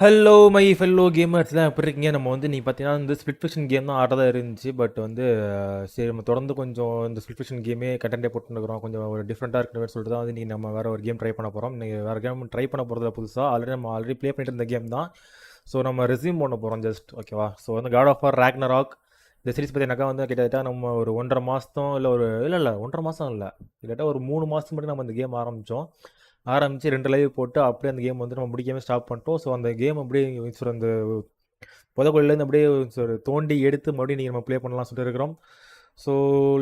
Hello my fellow கேமர்ஸ்லாம் எப்படி இருக்கீங்க? நம்ம வந்து நீங்க பார்த்தீங்கன்னா, இந்த ஸ்பிளிட் ஃபிக்ஷன் கேம் தான் ஆடுறதா இருந்துச்சு. பட் வந்து சரி நம்ம தொடர்ந்து கொஞ்சம் இந்த ஸ்பிளிட் ஃபிக்ஷன் கேமே கண்டென்ட்டே போட்டுருக்கிறோம். கொஞ்சம் ஒரு டிஃப்ரெண்ட்டாக இருக்கிற மாதிரி சொல்லிட்டு தான் வந்து இன்னைக்கு நம்ம வேற ஒரு கேம் ட்ரை பண்ண போகிறோம். இன்னைக்கு வேறு கேம் ட்ரை பண்ண போகிறதுல புதுசாக ஆல்ரெடி ப்ளே பண்ணிட்டு இருந்த கேம் தான். ஸோ நம்ம ரெஸ்யூம் பண்ண போகிறோம் ஜஸ்ட் ஓகேவா. ஸோ வந்து காட் ஆஃப் வார் ராக்னராக் இந்த சீரிஸ் பார்த்தீங்கன்னாக்கா வந்து கிட்டத்தட்ட நம்ம ஒரு 1.5 மாதம் இல்லை இல்லை 1.5 மாதம் இல்லை, கிட்டத்தட்ட ஒரு 3 மாதம் மட்டும் நம்ம இந்த கேம் ஆரம்பித்து 2 லைவ் போட்டு அப்படியே அந்த கேம் வந்து நம்ம முடிக்காமல் ஸ்டாப் பண்ணிட்டோம். ஸோ அந்த கேம் அப்படியே அந்த புதக்குழிலேருந்து அப்படியே தோண்டி எடுத்து மறுபடியும் நீங்கள் நம்ம ப்ளே பண்ணலாம் சொல்லிட்டு இருக்கிறோம். So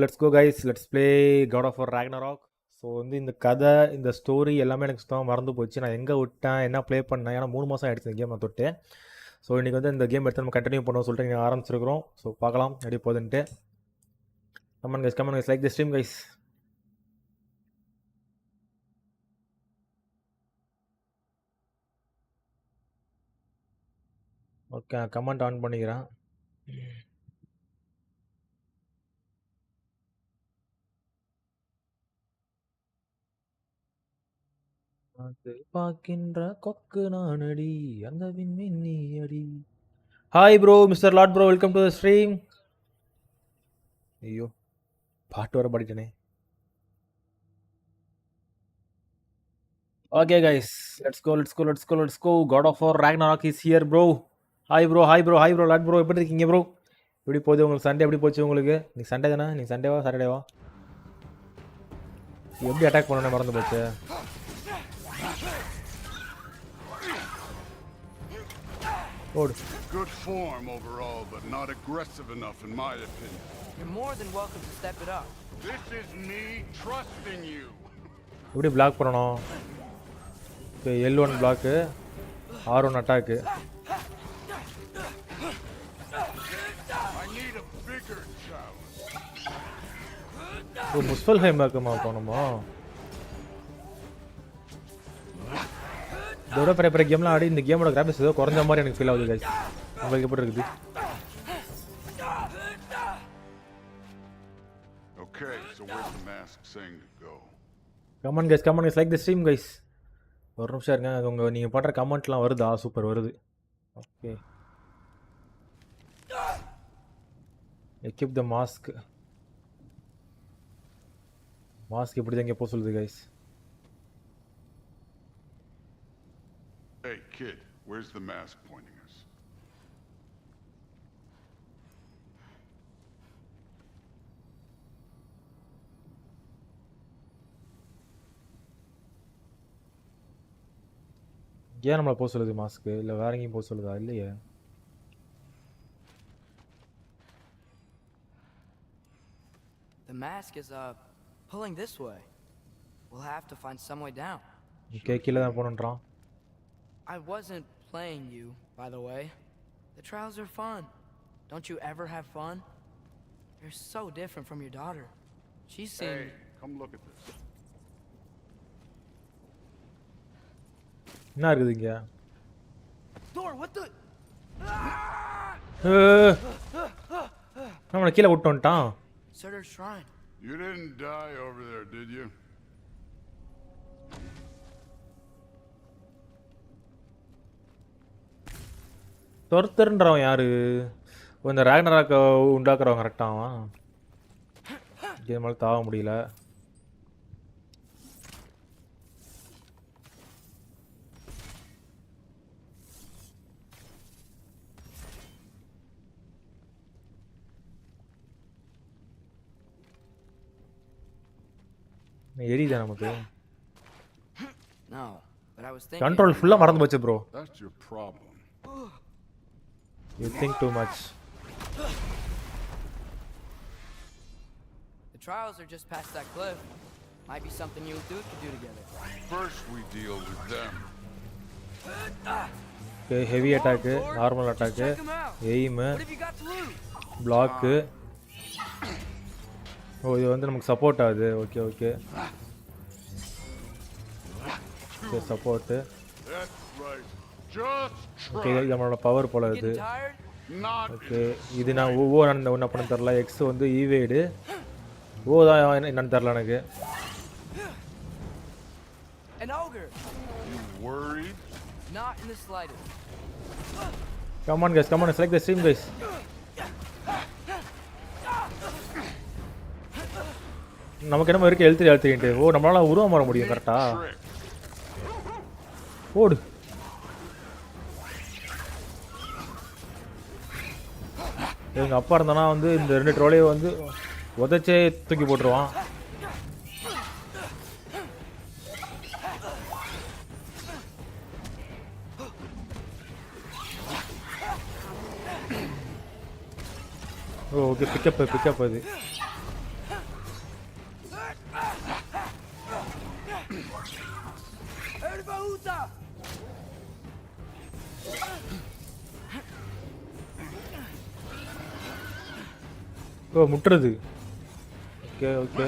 let's go guys, let's play God of War Ragnarok. ஸோ வந்து இந்த கதை இந்த ஸ்டோரி எல்லாமே எனக்கு சுத்தமாக மறந்து போச்சு. நான் எங்கே விட்டேன் என்ன ப்ளே பண்ணேன், ஏன்னா 3 மாதம் ஆகிடுச்சு இந்த கேம் நான் தொட்டு. ஸோ இன்றைக்கி வந்து இந்த கேம் எடுத்து நம்ம கண்டினியூ பண்ணுவோம் சொல்லிட்டு நீங்கள் ஆரம்பிச்சிருக்கிறோம். ஸோ பார்க்கலாம் எப்படி போகுதுன்ட்டு. Come on guys like the stream guys. Okay, நான் கமெண்ட் ஆன் பண்ணிக்கிறேன். பார்க்கின்ற கொக்கு நானடி அந்த விண்மீன் நீ அடி. Hi bro, mister Lad bro, welcome to the stream. ஐயோ பாட்டு வர பாடிட்டேனே. Okay guys, let's go. God of War Ragnarok is here bro. Hi bro Lad bro, எப்படி இருக்கீங்க ப்ரோ? எப்படி போகுது உங்களுக்கு? சண்டே எப்படி போச்சு உங்களுக்கு? நீ சண்டே தானே? நீ சண்டேவா சாட்டர்டேவா? எப்படி அட்டாக் பண்ணணும் மறந்து போச்சு. Good form overall, but not aggressive enough in my opinion. You're more than welcome to step it up. This is me trusting you. எப்படி பிளாக் பண்ணணும்? இப்போ L1 block, R1 attack. I need a bigger challenge. Oh Muspelheim இருக்குமா போகணுமா? இதோட பெரிய கேம்லாம் ஆடி இந்த கேமோட கிராஃபிக்ஸ் ஏதோ குறைஞ்ச மாதிரி எனக்கு ஃபீல் ஆகுது கைஸ். உங்களுக்கு எப்படி இருக்குது? Okay, so where's the mask saying to go? Come on guys, like the stream guys. ஒரு நிமிஷம் இருங்க, அது நீங்கள் பண்ணுற கமெண்ட்லாம் வருதா? சூப்பர் வருது. ஓகே, எக்யூப் த மாஸ்க் இப்படி தான் இங்கே போக சொல்லுது guys. Hey kid, where's the mask pointing us? ஏன் நம்மளை போக சொல்லுது மாஸ்க்கு? இல்லை வேற எங்கேயும் போக சொல்லுதா? இல்லையே. The mask is pulling this way. We'll have to find some way down. Okay, கீழே தான் போகணுன்றான். I wasn't playing you, by the way. The trials are fun. Don't you ever have fun? You're so different from your daughter. She's seen... Hey, come look at this. என்ன இருக்குது இங்கே? Thor, what the... நம்மளை கீழே விட்டு வந்துட்டான். Surtur's shrine. You didn't die over there, did you? தொர்த்தர்ன்றவன் யாரு? இந்த ராக்னராக்க உண்டாக்குறவன் கரெக்டாக இது மேலே தாவ முடியல. எரியுதா நமக்கு? No, but I was thinking... control ஃபுல்லாக மறந்து போச்சு bro. That's your problem. You think too much. The trials are just past that cliff. Might be something you and Dude could do together. First we deal with them. Okay, heavy attack, normal attack, aim, What have you got to lose? block. ஓ இது வந்து நமக்கு support ஆகுது. Okay okay support. Okay இது நம்மளோட power போல இது. Okay இது நான் ஒவ்வொரு பண்ண தெரில. எக்ஸ் வந்து ஈவேடு தான் என்னன்னு தெரில எனக்கு. An ogre. You worried? Not in the slightest. Come on, guys. Come on. Select the stream, guys. நமக்கு என்ன இருக்கு எழுத்து ஓ நம்மளால உருவம் மாற முடியும் கரெக்டா ஓடு எங்க அப்பா இருந்தானா வந்து இந்த ரெண்டு ட்ரோலையை வந்து உதச்சே தூக்கி போட்டுருவான் ஓகே பிக்கப் அது ஓ முட்டுறது ஓகே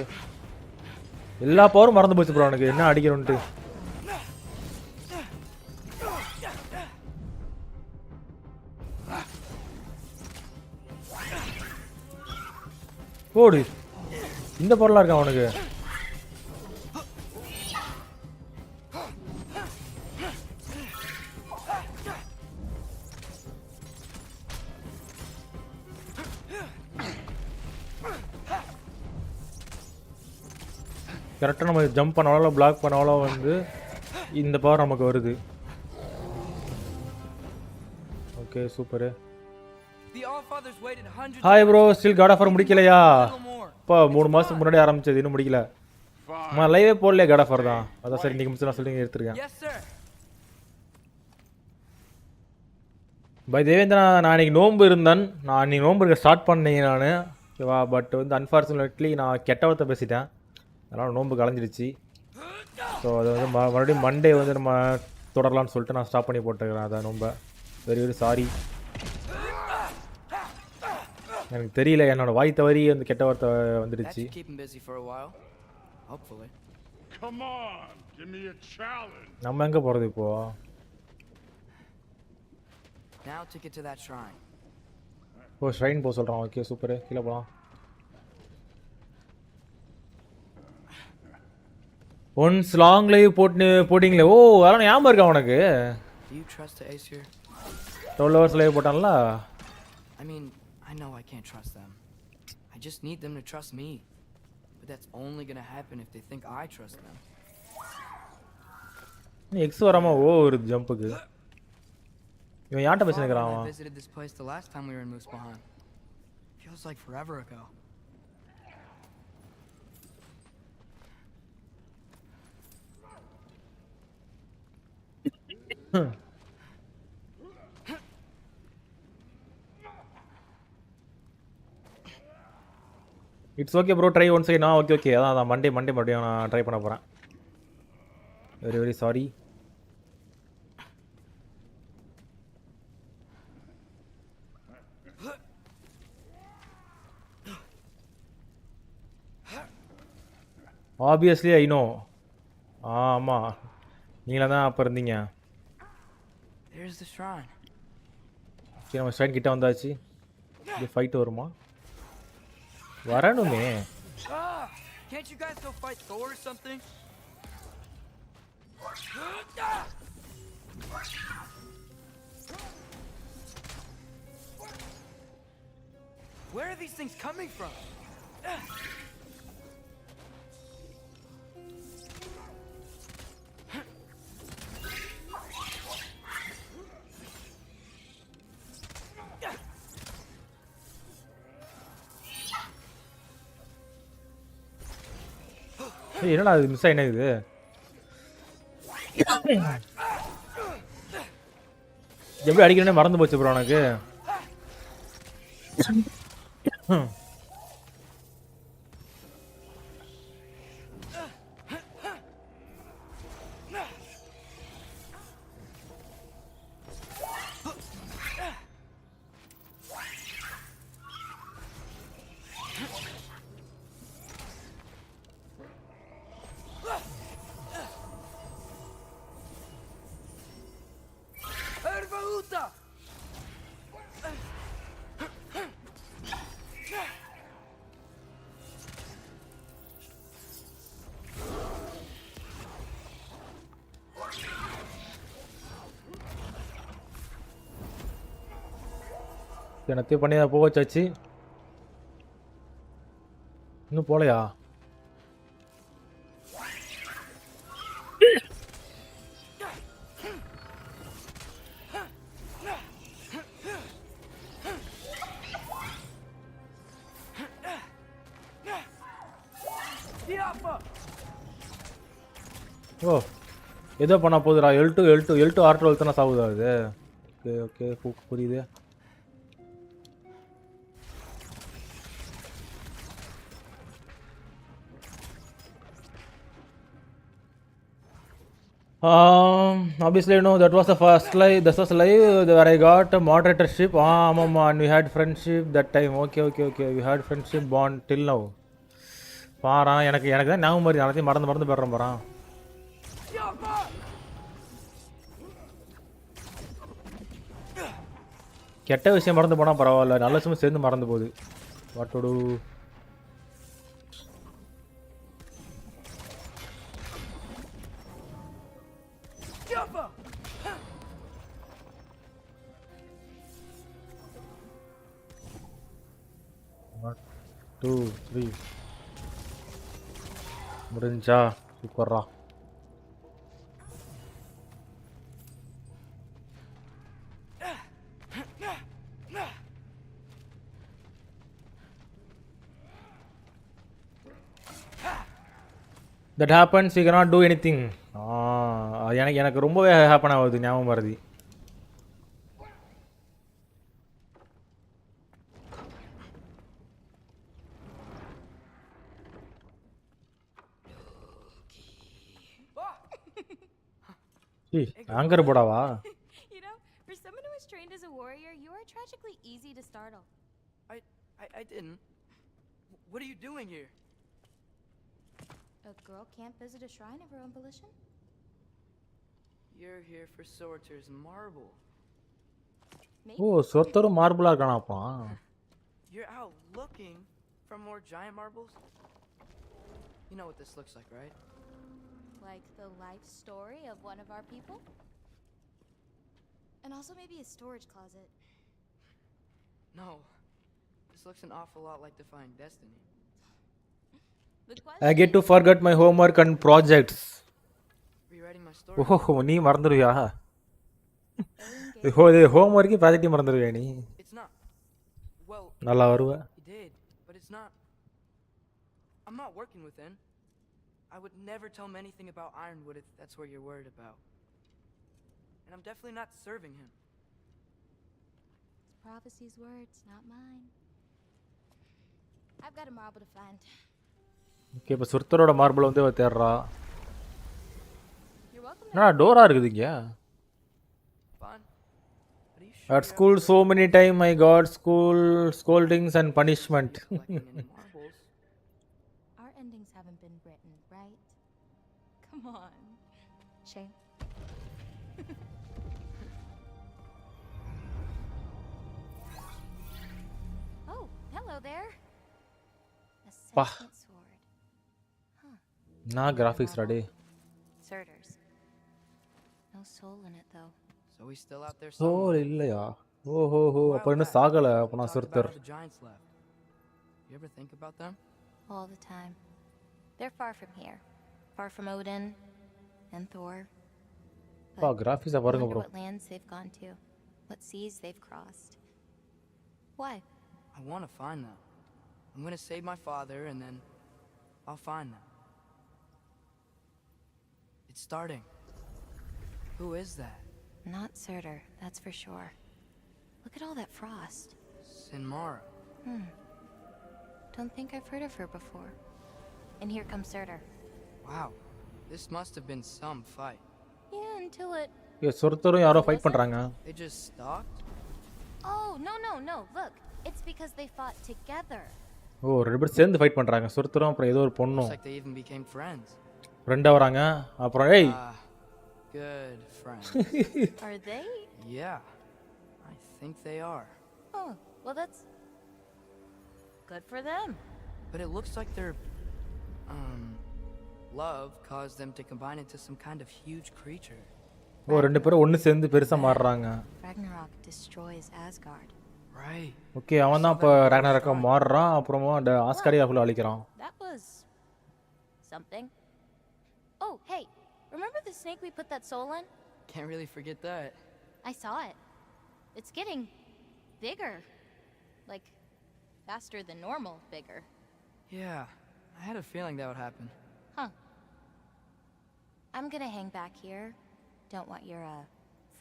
எல்லா பவரும் மறந்து போச்சு ப்ரோ எனக்கு என்ன அடிக்கிறோன்ட்டு ஓடு இந்த பொருளா இருக்கா அவனுக்கு கரெக்டாக நம்ம ஜம்ப் பண்ணாலோ பிளாக் பண்ணாலோ வந்து இந்த பவர் நமக்கு வருது okay super hi bro still God of war முடிக்கலையா இப்போ 3 மாதத்துக்கு முன்னாடி ஆரம்பிச்சது இன்னும் முடிக்கல நான் லைவே போடலையே காட் ஆஃபர் தான் அதான் சரி நீங்கள் நான் சொல்லி எடுத்துருக்கேன் பை தேவேந்திரா நான் இன்னைக்கு நோன்பு இருந்தேன் நான் இன்னைக்கு நோன்பு இருக்க ஸ்டார்ட் பண்ணீங்க நான் ஓகேவா பட் வந்து அன்ஃபார்ச்சுனேட்லி நான் கெட்ட வார்த்தை பேசிட்டேன் அதனால் நோன்பு கலைஞ்சிடுச்சு ஸோ அது வந்து மறுபடியும் மண்டே வந்து நம்ம தொடரலான்னு சொல்லிட்டு நான் ஸ்டாப் பண்ணி போட்டுக்கிறேன் அதான் நோன்பை வெரி சாரி எனக்கு தெரியல என்னோட வாய் தவறி அந்த கெட்ட வார்த்தை வந்துடுச்சு நம்ம எங்கே போகிறது இப்போ ஓ ஷ்ரைன் போக சொல்கிறான் ஓகே சூப்பரு கீழே போகலாம் ஒன்ஸ் லாங் லைவ் போட்டிங்களே ஓ அதெல்லாம் ஞாபகம் இருக்கா உனக்கு 12 hours லைவ் போட்டான்ல I know I can't trust them. I just need them to trust me. But that's only going to happen if they think I trust them. நீ எக்ஸ் வராம ஓ ஒரு ஜம்புக்கு இவன் யார்ட்ட பேசினேங்கறான் அவன் I visited this place the last time we were in Moosbahan. Feels like forever ago. It's okay bro try one side நான் okay அதான் Monday மறுபடியும் நான் ட்ரை பண்ண போகிறேன் very sorry obviously I know ஆமாம் நீங்களா தான் அப்போ இருந்தீங்க சரி நம்ம ஸ்ட்ரைன் கிட்ட வந்தாச்சு இது ஃபைட் வருமா வரணுமே Can't you guys go fight Thor or something? Where are these things coming from? என்னடா அது மிஸ் ஆயினா இது எப்படி அடிக்கிறேன்னு மறந்து போச்சு ப்ரோ எனக்கு என்னத்தையும் பண்ணி போக வச்சாச்சு. இன்னும் போலையா? ஓ ஏதோ பண்ண போகுதுடா. L2 R2 தானே சாகுதா அது? ஓகே புரியுது. Obviously, no, that was the first live. This was live where I got a moderatorship. And we had friendship that time. Okay. We had friendship bond till now. பாரா எனக்கு தான் ஞாபகம் மாதிரி எல்லாத்தையும் மறந்து போயிடுறேன் பாரா. கெட்ட விஷயம் மறந்து போனால் பரவாயில்ல, நல்ல விஷயமும் சேர்ந்து மறந்து போகுது. What to do? Two three முடிஞ்சா சூப்பர்ரா. That happens, you cannot do anything. எனக்கு ரொம்பவே ஹேப்பன் ஆகுது ஞாபகம் வருது. Anchor போடாவா? You know, for someone who was trained as a warrior, you are tragically easy to startle. I didn't. What are you doing here? A girl can't visit a shrine of her own volition? You're here for Sorter's marble. Maybe. ஓ Sorter மார்பிளா இருக்கானாப்பா. You're out looking for more giant marbles? You know what this looks like, right? Like the life story of one of our people? And also maybe a storage closet. No. This looks an awful lot like Defying Destiny. I get to forget my homework and projects. Rewriting my story. ஓஹோ நீ மறந்துடுவியா? Homework project மறந்துடுவியா நீ? It's not. Well, நல்லா வருவ. you did, but it's not. I'm not working with him. I would never tell him anything about Ironwood if that's what you're worried about. And I'm definitely not serving him. It's prophecy's words, not mine. I've got a marble to find. Okay இப்போ சொர்த்தரோட marble வந்து தேடுறா. You're welcome. என்னடா Dora இருக்குது இங்க? Fun. Are you sure? At school so many time I got school scoldings and punishment. Collecting any marbles? Our endings haven't been written, right? Come on. Shame. Oh, hello there. A sentient sword. Huh. நான் graphics ready. Surters. No soul in it though. So he's still out there soul somewhere. இல்லையா? ஓஹோ அப்போ இன்னும் சாகல. அப்போ நான் Talked about சொர்த்தர். all the giants left. You ever think about them? All the time. They're far from here. Far from Odin and Thor. பா கிராஃபிக்ஸை I பாருங்க wonder bro. what lands they've gone to. What seas they've crossed. Why? I want to find them. I'm going to save my father and then I'll find them. It's starting. Who is that? Not Surtur, that's for sure. Look at all that frost. Sinmara. Don't think I've heard of her before. And here comes Surtur. Wow. This must have been some fight. Yeah, until it... சொர்த்தரும் யாரோ fight பண்றாங்க. They just stalked? Oh, no. Look, it's because they fought together. ஓ ரெண்டு பேரும் சேர்ந்து fight பண்றாங்க. சொர்த்தரும் அப்புறம் ஏதோ ஒரு பொண்ணும் Looks like they even became friends. ஃப்ரெண்டா வராங்க. அப்புறம் ஏய் Good friends. Are they? Yeah. I think they are. Oh, well that's... good for them. But it looks like their love caused them to combine into some kind of huge creature. ஓ ரெண்டு பேரும் ஒன்று சேர்ந்து பெருசா மாறுறாங்க. Ragnarok destroys Asgard. Right. Okay அவன் தான் இப்போ ராக்னராக்கா மாறுறான் அப்புறமா அந்த ஆஸ்காரியா ஃபுல்லாக அழிக்கிறான். That was something. Oh, hey, remember the snake we put that soul in? Can't really forget that. I saw it. It's getting bigger. Like, faster than normal bigger. Yeah, I had a feeling that would happen. Huh. I'm gonna hang back here. Don't want your,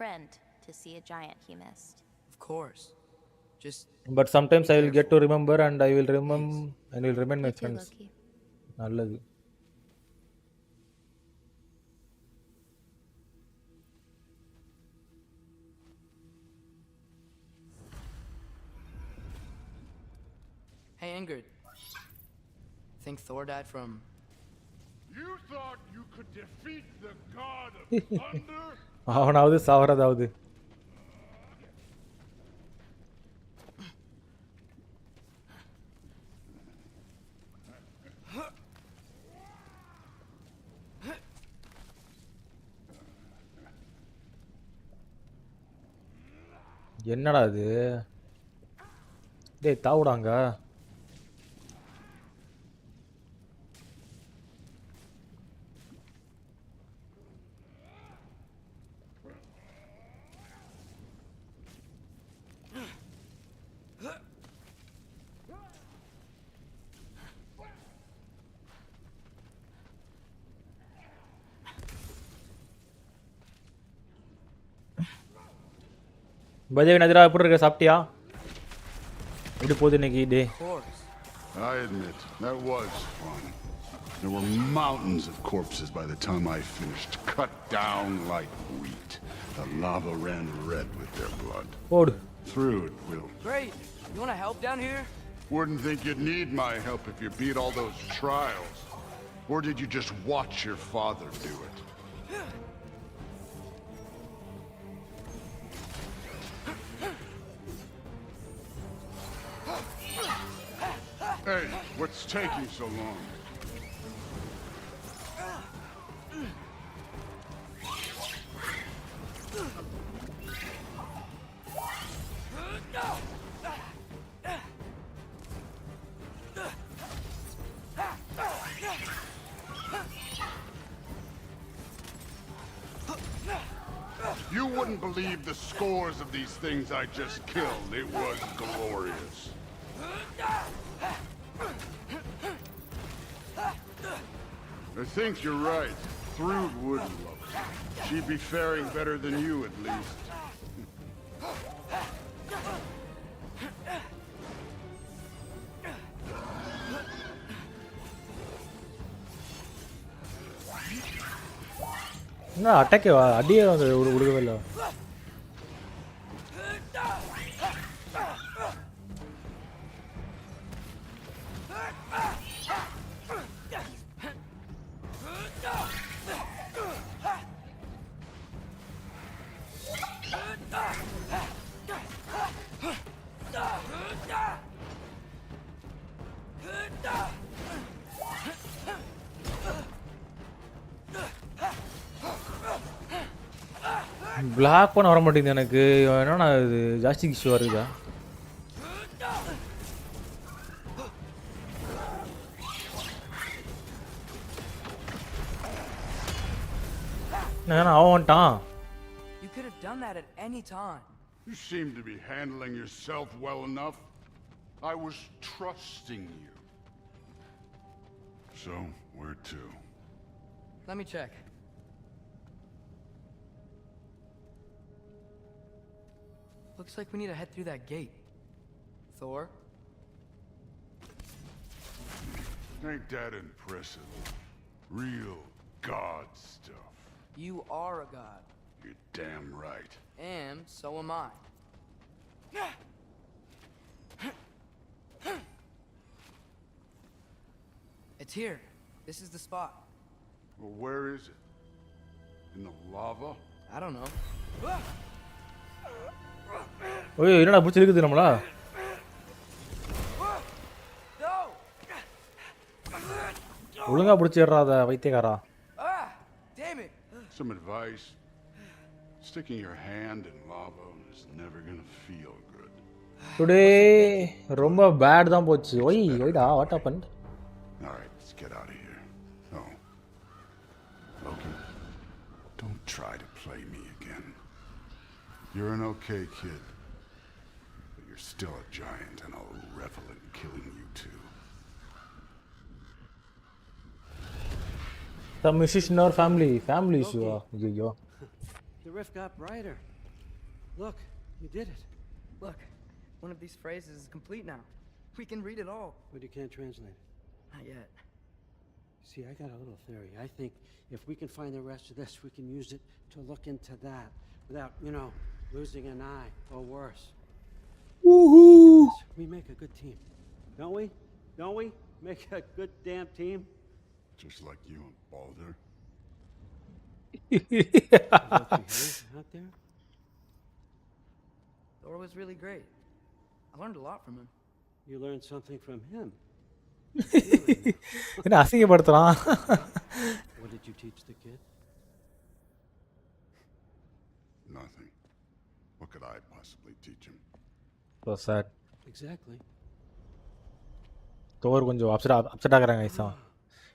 friend to see a giant he missed. Of course. Just but sometimes I will get to remember and I will remind my You too, friends. Loki. நல்லது. Hey, Ingrid. Think Thor died from... You thought you could defeat the god of thunder? அவனாவது சாவறதாவது. என்னடா இது? டேய் தாவுடாங்க. பஜேவி நதிரா எப்படி இருக்க? சாப்பிட்டியா? எப்படி போகுது இன்னைக்கு டே? Of course. I admit, that was fun. There were mountains of corpses by the time I finished, cut down like wheat. The lava ran red with their blood. போடு. Through it, Will. Great. You want to help down here? Wouldn't think you'd need my help if you beat all those trials. Or did you just watch your father do it? Hey, what's taking so long? You wouldn't believe the scores of these things I just killed. It was glorious. I think you're right. Thrud would love it. She'd be faring better than you, at least. என்ன அட்டாக்கே அடியே வந்து உடுக்கவே இல்லை. Black பண்ண வர மாட்டேங்குது எனக்கு. என்னன்னா இது ஜாஸ்தி இஷ்யூ வருதா? அவன் வந்துட்டான். You could have done that at any time. You seem to be handling yourself well enough. I was trusting you. So, where to? Let me check. Looks like we need to head through that gate. Thor? Ain't that impressive? Real god stuff. You are a god. You're damn right. And so am I. It's here. This is the spot. Well, where is it? In the lava? I don't know. ஓய் என்னடா பிடிச்சி இருக்குது நம்மளா? No! ஒழுங்கா பிடிச்சிடுறாத வைத்தியக்காரா. Ah! Damn it! Some advice. Sticking your hand in lava is never gonna feel good. Today ரொம்ப bad தான் போச்சு. ஒய்டா what happened? All right, let's get out of here. Oh, Loki, don't try to play me again. You're an okay kid, but you're still a giant, and I'll revel in killing you too. Some issues in our family issue. ஐயோ. The rift got brighter. Look, you did it. Look, one of these phrases is complete now. We can read it all. But you can't translate it. Not yet. See, I got a little theory. I think if we can find the rest of this, we can use it to look into that without, losing an eye or worse. Woohoo! We make a good team. Don't we? Don't we? Make a good damn team. Just like you and Balder. What you heard out there? Thor was really great. I learned a lot from him. You learned something from him. என்ன அசிங்கப்படுத்துறான்? What did you teach the kid? Nothing. What could I possibly teach him? So sad. Exactly. Thor கொஞ்சம் upset ஆகுறாங்க ஐசா.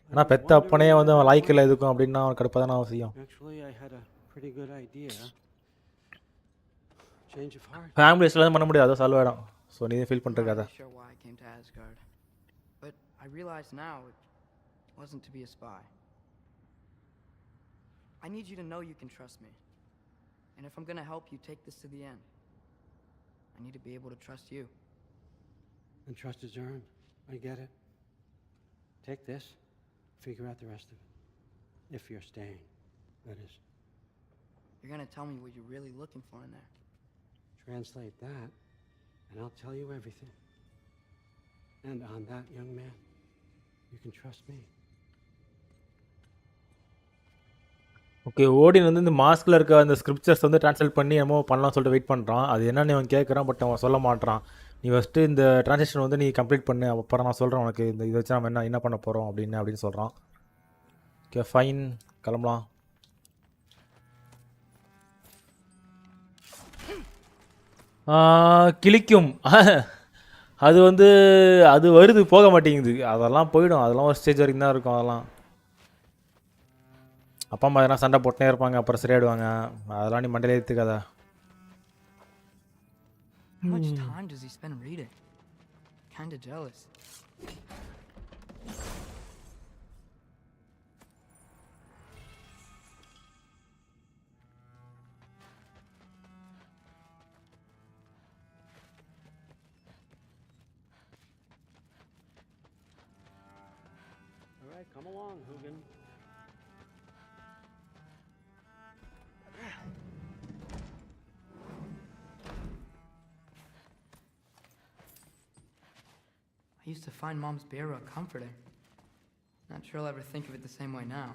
ஆனா பெத்த அப்பனே வந்து அவன் லைக்கில் எதுக்கும் அப்படின்னா அவன் கடுப்பாக தானே அவசியம். Actually, I had a pretty good idea. Change of heart. Family இஷ்டம் பண்ண முடியாது, சால்வ் ஆகிடும். ஸோ நீ feel I'm not பண்ணிருக்காத. really sure why I came to Asgard, but I realize now it wasn't to be a spy. I need you to know you can trust me. And if I'm gonna help you take this to the end, I need to be able to trust you. And trust is earned. I get it. Take this, figure out the rest of it. If you're staying, that is. You're gonna tell me what you're really looking for in there. Translate that, and I'll tell you everything. And on that, young man, you can trust me. Okay, Odin வந்து இந்த மாஸ்கில் இருக்க அந்த scriptures வந்து translate பண்ணி என்னமோ பண்ணலாம் சொல்லிட்டு wait பண்ணுறான். அது என்னன்னு அவன் கேட்குறான், பட் அவன் சொல்ல மாட்டான். நீ ஃபஸ்ட்டு இந்த ட்ரான்ஸ்லேஷன் வந்து நீ கம்ப்ளீட் பண்ணு, அப்புறம் நான் சொல்கிறேன் உனக்கு இந்த இதை வச்சு நம்ம என்ன பண்ண போகிறோம் அப்படின்னு சொல்கிறான். ஓகே ஃபைன், கிளம்பலாம். கிளிக்கும் அது வந்து அது வருது, போக மாட்டேங்குது. அதெல்லாம் போயிடும், அதெல்லாம் ஒரு ஸ்டேஜ் வரைக்கும் தான் இருக்கும். அதெல்லாம் அப்பா அம்மா எதனா சண்டை போட்டுனே இருப்பாங்க, அப்புறம் சரியாயிடுவாங்க. அதெல்லாம் நீ மண்டையில ஏற்றுக்காத. How much time does he spend reading? Kinda jealous. All right, come along, Hugin. I used to find Mom's Beira comforting. Not sure I'll ever think of it the same way now.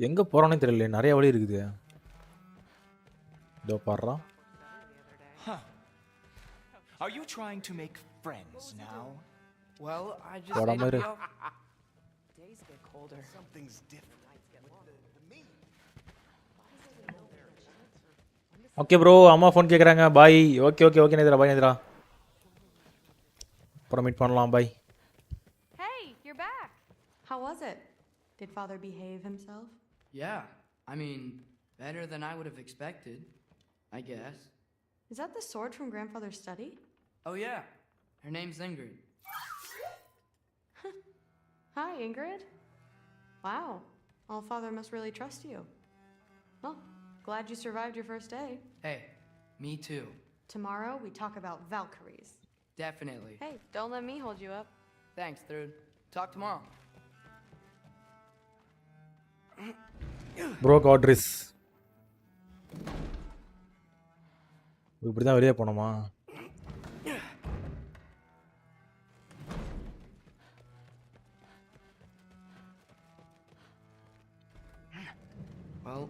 எங்கே போகிறானே தெரியல, நிறைய வழி இருக்குது. இதோ பாடுறான். Are you trying to make friends now? Well, I just What ate am I up do- the al- Days get colder. Something's different. Okay bro, அம்மா phone கேட்குறாங்க. பாய். Okay okay okay Nethra, பாய் நேத்ரா. அப்புறம் மீட் பண்ணலாம், பாய். Hey, you're back. How was it? Did Father behave himself? Yeah, I mean, better than I would have expected, I guess. Is that the sword from Grandfather's study? Oh yeah, her name's Ingrid. Hi, Ingrid. Wow, All-Father must really trust you. Well, glad you survived your first day. Hey, me too. Tomorrow we talk about Valkyries. Definitely. Hey, don't let me hold you up. Thanks, Thrud. Talk tomorrow. Bro காட்ரிஸ் இப்படி தான் வெளியே போனோமா? Well,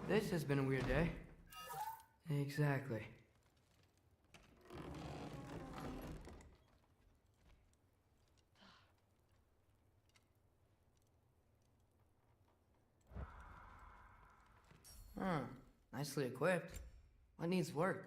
This has been a weird day. Exactly. Huh. Nicely equipped. What needs work?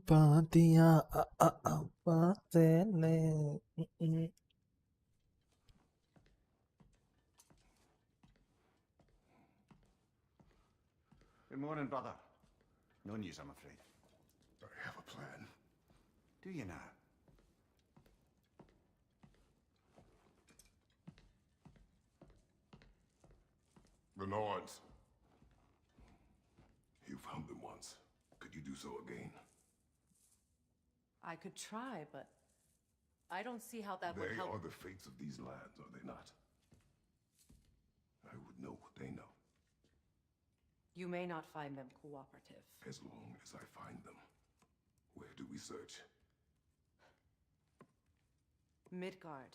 பாத்தியா பார்த்தேனே. Good morning, brother. No news, I'm afraid. I have a plan. Do you now? The Lords. You found them once. Could you do so again? I could try, but I don't see how that would They help. are the fates of these lands, are they not? I would know what they know, You may not find them cooperative. as long as I find them. Where do we search? Midgard.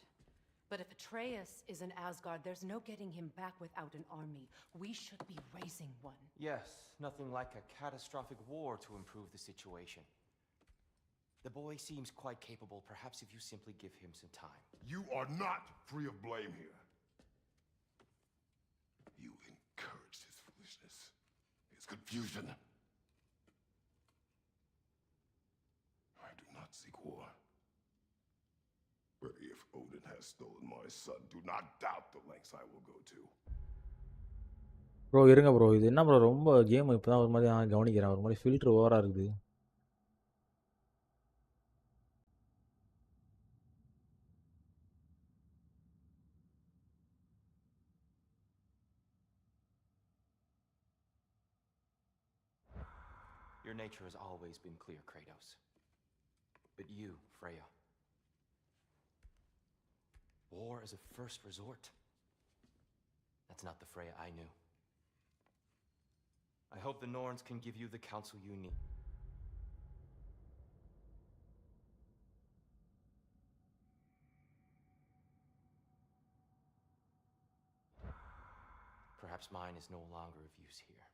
But if Atreus is in Asgard, there's no getting him back without an army. We should be raising one. Yes, nothing like a catastrophic war to improve the situation. The boy seems quite capable. Perhaps if you simply give him some time. You are not free of blame here. You encouraged his foolishness, his confusion. I do not seek war. But if Odin has stolen my son, do not doubt the lengths I will go to. Bro இருங்க bro, இது என்ன bro ரொம்ப game இப்போ தான் ஒரு மாதிரி நான் கவனிக்கிறேன், ஒரு மாதிரி ஃபில்டர் ஓவராக இருக்குது. Your nature has always been clear, Kratos. But you, Freya. War is a first resort. That's not the Freya I knew. I hope the Norns can give you the counsel you need. Perhaps mine is no longer of use here.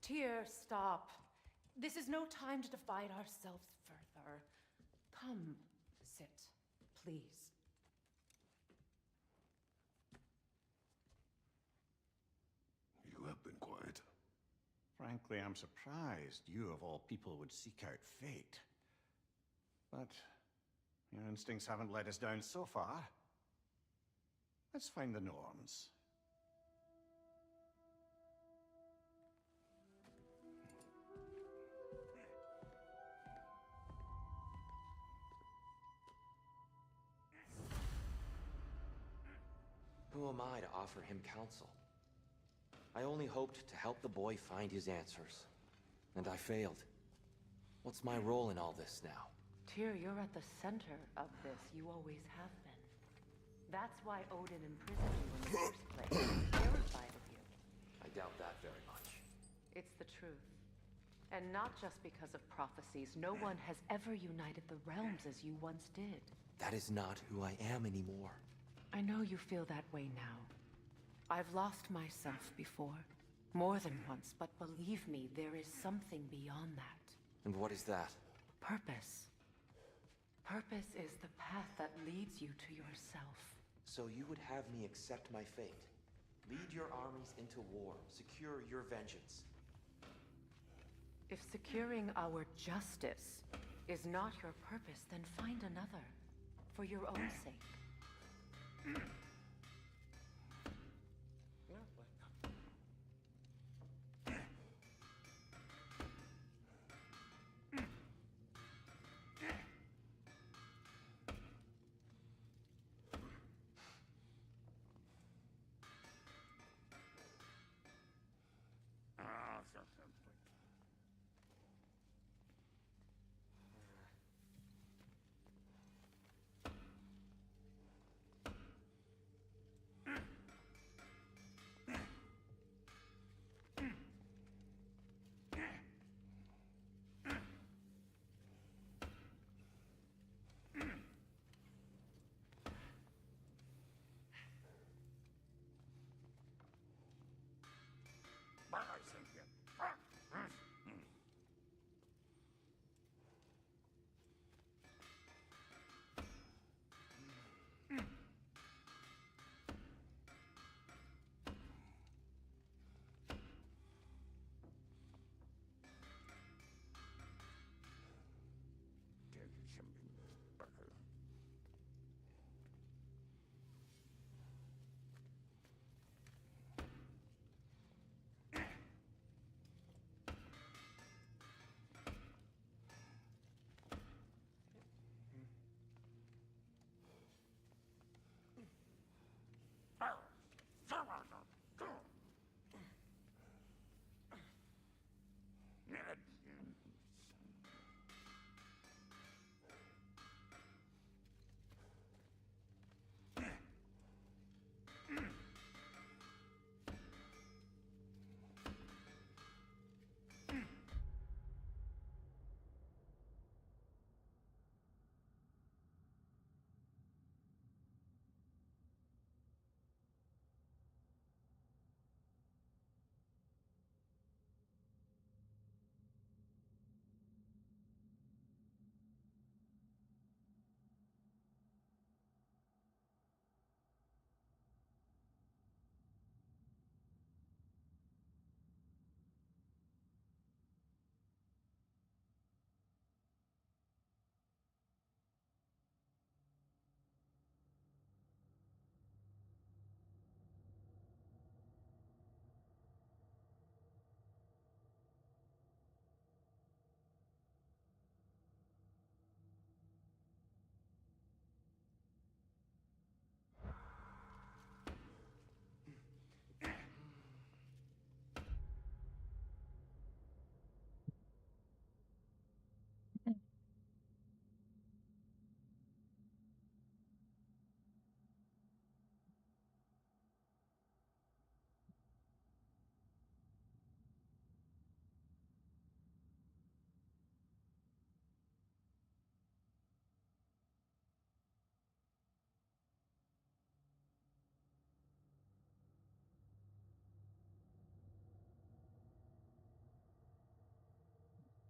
Tyr, stop. This is no time to divide ourselves further. Come, sit, please. You have been quiet. Frankly, I'm surprised you, of all people, would seek out fate. But Your instincts haven't let us down so far. Let's find the norms. Who am I to offer him counsel? I only hoped to help the boy find his answers. And I failed. What's my role in all this now? Tyr, you're at the center of this. You always have been. That's why Odin imprisoned you in the first place. He's terrified of you. I doubt that very much. It's the truth. And not just because of prophecies. No one has ever united the realms as you once did. That is not who I am anymore. I know you feel that way now. I've lost myself before. More than once, but believe me, there is something beyond that. And what is that? Purpose. Purpose is the path that leads you to yourself. So you would have me accept my fate? Lead your armies into war, secure your vengeance. If securing our justice is not your purpose, then find another. For your own sake.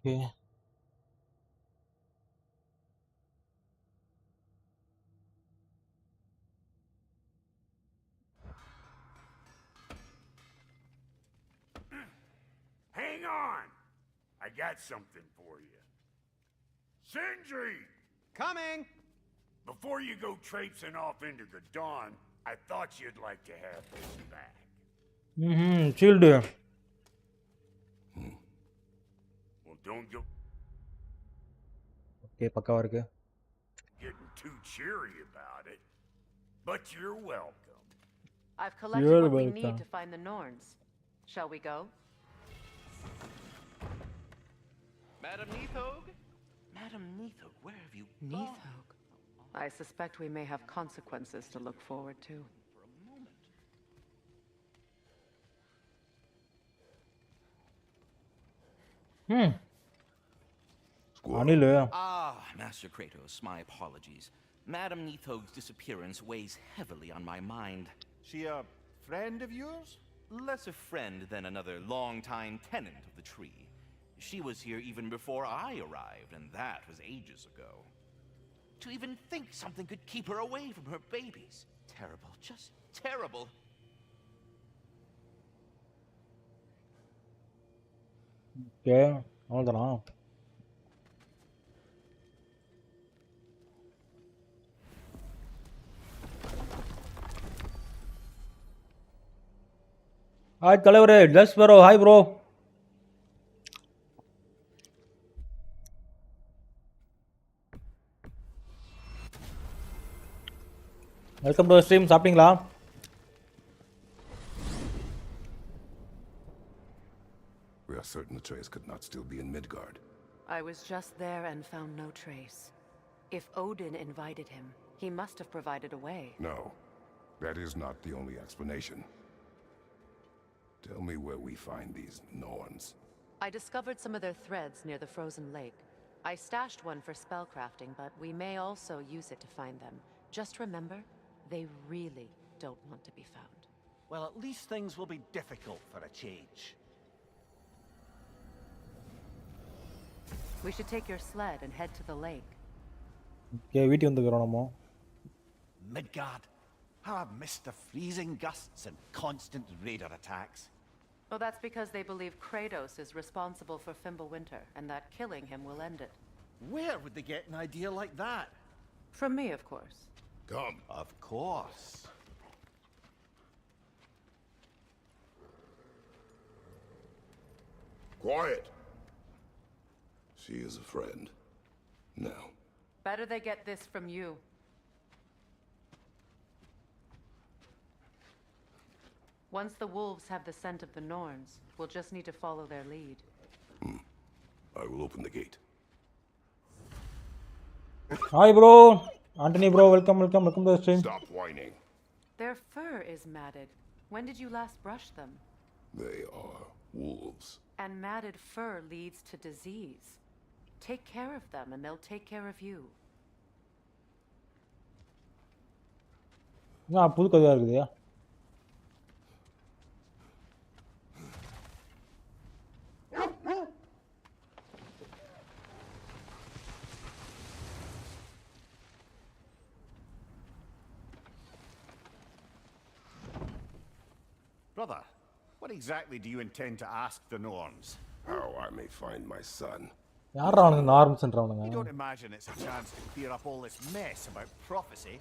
Okay. Hang on! I got something for you. Sindri! Coming! Before you go traipsing off into the dawn, I thought you'd like to have this back. Shield. Well, don't go okay பக்காவா இருக்கு. getting too cheery about it. But you're welcome. I've collected You're what we welcome. need to find the Norns. Shall we go? Madam Neathog? Madam Neathog, where have you gone? Neathog. I suspect we may have consequences to look forward to. For a moment. Anil. Master Kratos, my apologies. Madam Neathog's disappearance weighs heavily on my mind. She a friend of yours? Less a friend than another long-time tenant of the tree. She was here even before I arrived, and that was ages ago. To even think something could keep her away from her babies. Terrible, just terrible. Okay அவ்வளோதானா? Hi தலைவரே, just bro, hi bro. Welcome to stream. சாப்பிட்டீங்களா? We are certain the trace could not still be in Midgard. I was just there and found no trace. If Odin invited him, he must have provided a way. No, that is not the only explanation. Tell me where we find these Norns. I discovered some of their threads near the frozen lake. I stashed one for spellcrafting, but we may also use it to find them. Just remember, they really don't want to be found. Well, at least things will be difficult for a change. We should take your sled and head to the lake. Okay வீட்டுக்கு வந்துக்கிறோம் நம்ம. Midgard. How a mist of freezing gusts and constant raider attacks. Well, that's because they believe Kratos is responsible for Fimbulwinter, and that killing him will end it. Where would they get an idea like that? From me, of course. Come. Of course. Quiet. She is a friend. Now. Better they get this from you. Once the wolves have the scent of the Norns, we'll just need to follow their lead. I will open the gate. Hi bro. Antony bro, welcome to stream. Stop whining. Their fur is matted. When did you last brush them? They are wolves. And matted fur leads to disease. Take care of them and they'll take care of you. புது கதையாக இருக்குதுயா. Brother, what exactly do you intend to ask the Norns? How I may find my son. யாரா அவனுங்க நார்ம்ஸ்ன்றவனுங்க? You don't imagine it's a chance to clear up all this mess about prophecy?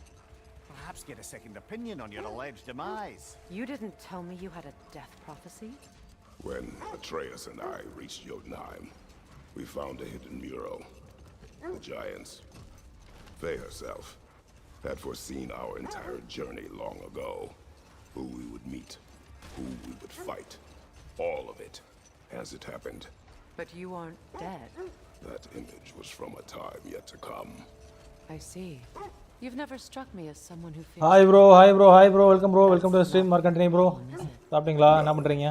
Perhaps get a second opinion on your alleged demise. You didn't tell me you had a death prophecy? When Atreus and I reached Jotunheim, we found a hidden mural. The giants, Faye herself, had foreseen our entire journey long ago. Who we would meet, who we would fight, all of it, as it happened. But you aren't dead. That image was from a time yet to come. I see. You've never struck me as someone who feels... hi bro, welcome to stream. மார்க்கண்டனி bro, சாப்பிட்டீங்களா? என்ன பண்ணுறீங்க?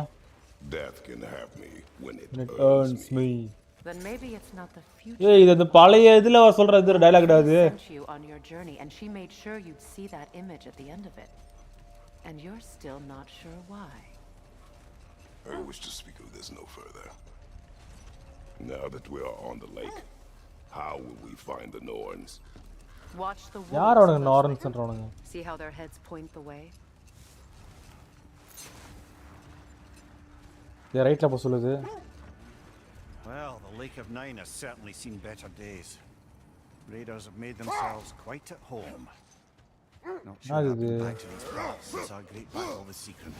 Death can have me when it earns me. Then maybe it's not the future. ஏய், இது பழைய இதுல சொல்ற இது டயலாக் கிடையாது. Sent you on your journey and she made sure you'd see that image at the end of it. And you're still not sure why. I wish to speak of this no further. Now that we are on the lake, how will we find the Norns? Watch the யார் அவனுங்க wolves நார்ம்ஸ்ன்றவனுங்க? See how their heads point the way? இது ரைட்ல போ சொல்லுது. Well, the Lake of Nine has certainly seen better days. Raiders have made themselves quite at home. Not sure I've been back to these parts since our great battle with Secret.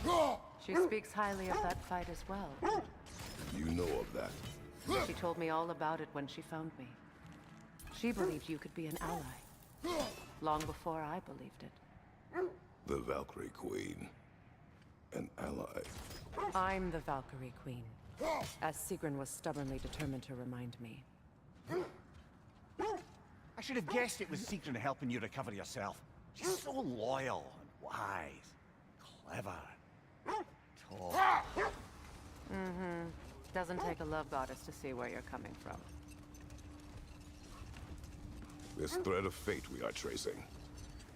She speaks highly of that fight as well. You know of that. She told me all about it when she found me. She believed you could be an ally. Long before I believed it. The Valkyrie Queen. An ally. I'm the Valkyrie Queen. As Sigrun was stubbornly determined to remind me. I should have guessed it was Secret helping you recover yourself. She's so loyal and wise. Clever. Tall. Doesn't take a love goddess to see where you're coming from. This thread of fate we are tracing.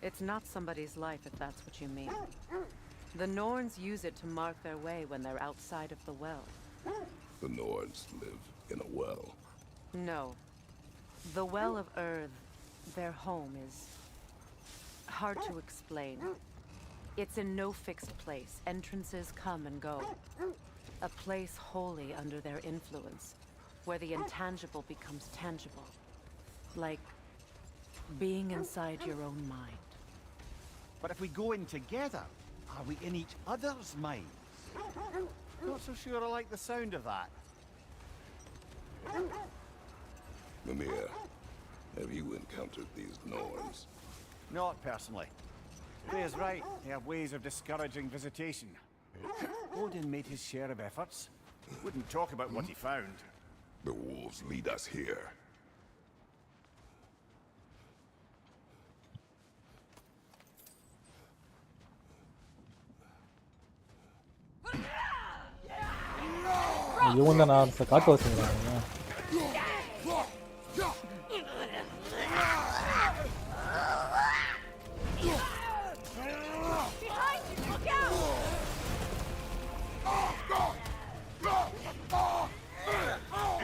It's not somebody's life if that's what you mean. The Norns use it to mark their way when they're outside of the well. The Norns live in a well. No. The Well of Earth, their home, is hard to explain. It's in no fixed place. Entrances come and go. A place wholly under their influence, where the intangible becomes tangible. Like being inside your own mind. But if we go in together, are we in each other's minds? Not so sure I like the sound of that. Mimir, have you encountered these Norns? Not personally. Freya's right. They have ways of discouraging visitation. Odin made his share of efforts. Wouldn't talk about what he found. The wolves lead us here. இவங்க தான் நான் காட்டு வச்சுக்கிறாங்க.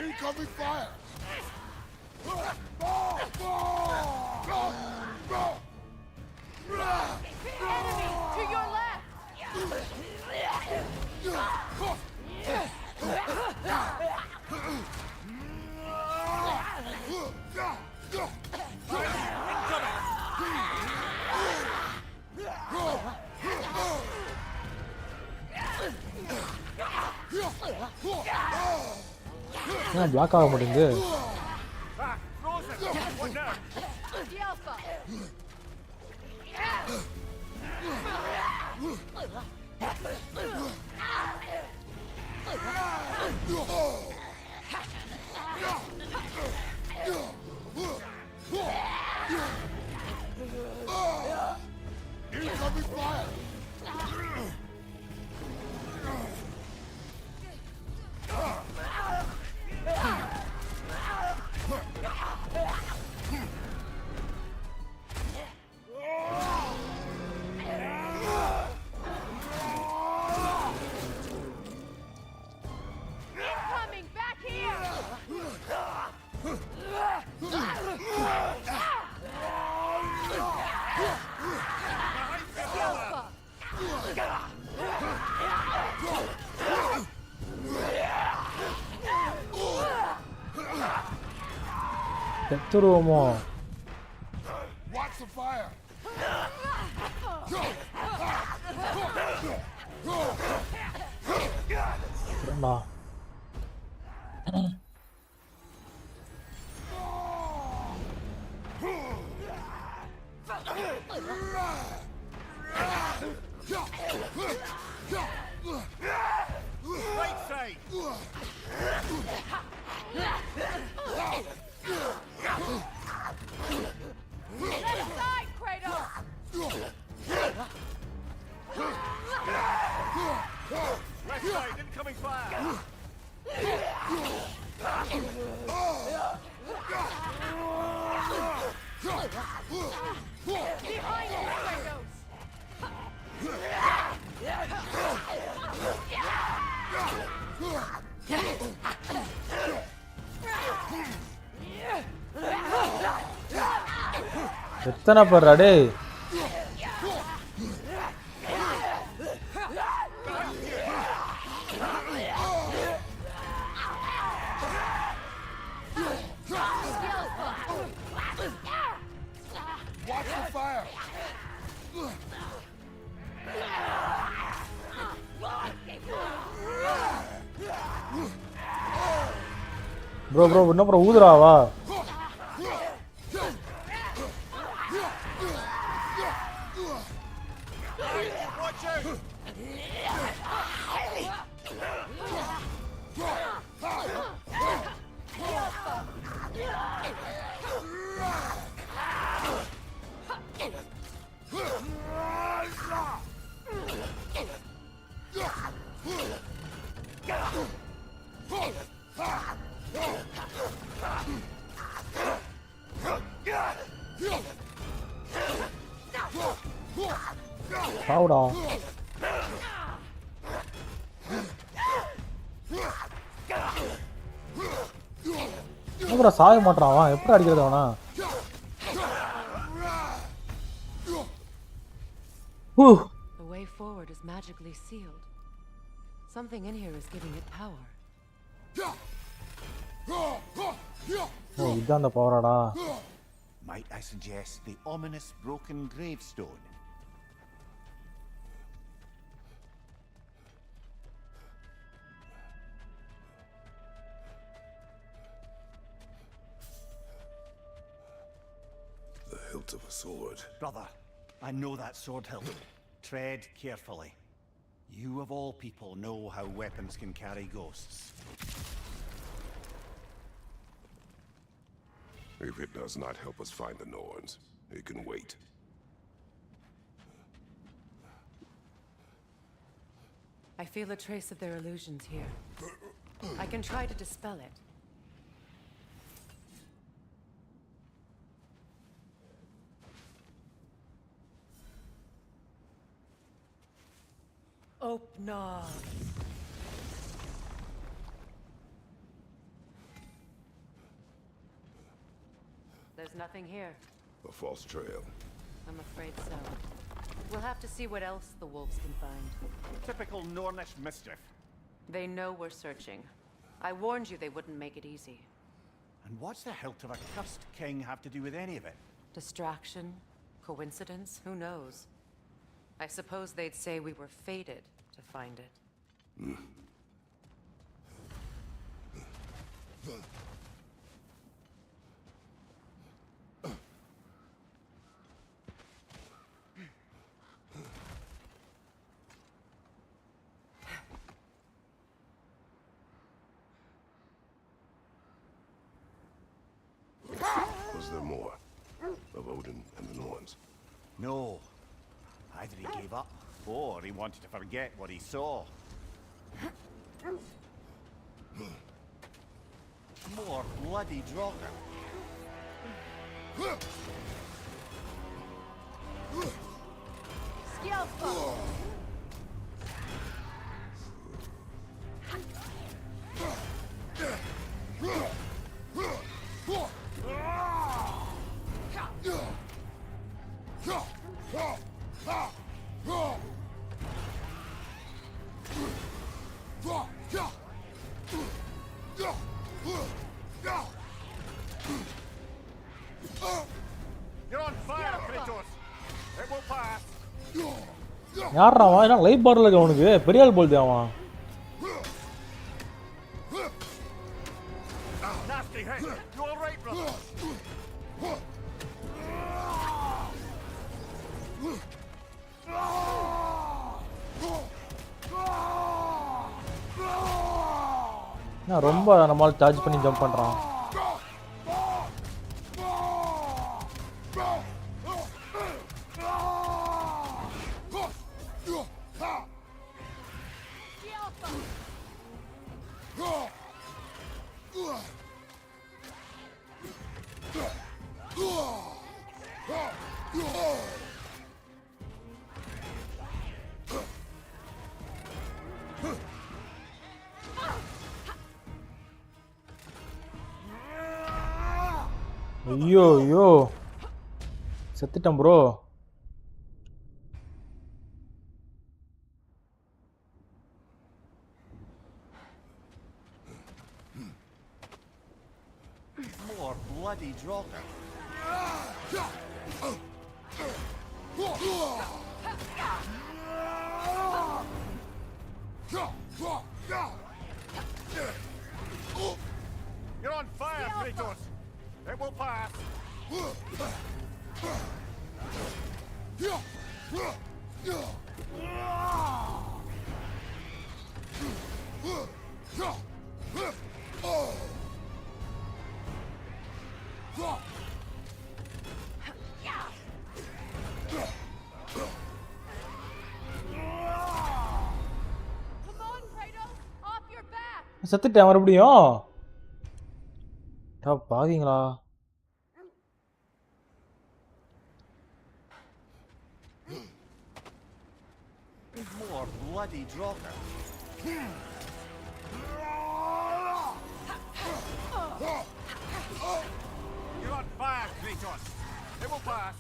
Incoming fire! Enemy to your left! ஏன் black ஆக மாட்டேங்குது? Incoming fire! Incoming back here! செத்துருவோமோ? Watch the fire! Anna Right side! Left side, Kratos! Left side, incoming fire! Behind you, Kratos! எத்தனை பேர்டா டேய்? Watch the fire! ப்ரோ என்ன bro ஊதுறாவா? சாவுடா. Bro சாய மாட்டான் அவன். எப்படி அடிக்கிறது அவனா? The way forward is magically sealed. Something in here is giving it power. ஓ இதான் அந்த பவராடா. Might I suggest the ominous broken gravestone? The hilt of a sword. Brother, I know that sword hilt. Tread carefully. You of all people know how weapons can carry ghosts. If it does not help us find the Norns, it can wait. I feel a trace of their illusions here. I can try to dispel it. Opnar. There's nothing here. A false trail. I'm afraid so. We'll have to see what else the wolves can find. Typical Nornish mischief. They know we're searching. I warned you they wouldn't make it easy. And what's the hilt of a cursed king have to do with any of it? Distraction? Coincidence? Who knows? I suppose they'd say we were fated to find it. Was there more of Odin and the Norns? No. Either he gave up, or he wanted to forget what he saw. More bloody Draugr. Skillful. You're on fire, Kratos! It will pass! யாரா அவன்? என்ன live பார்ல இருக்க அவனுக்கு? பெரிய ஆள் போல்தே அவன். Nasty hit! You all right, brother? நான் ரொம்ப நம்மால சார்ஜ் பண்ணி ஜம்ப் பண்றான். ஐயோ செத்துட்டேன் bro. More bloody Draugr. Come on, Kratos! Off your back! செத்துட்டேன் மறுபடியும். பாவீங்களா? More bloody Draugr. You're on fire, Kratos. It will pass.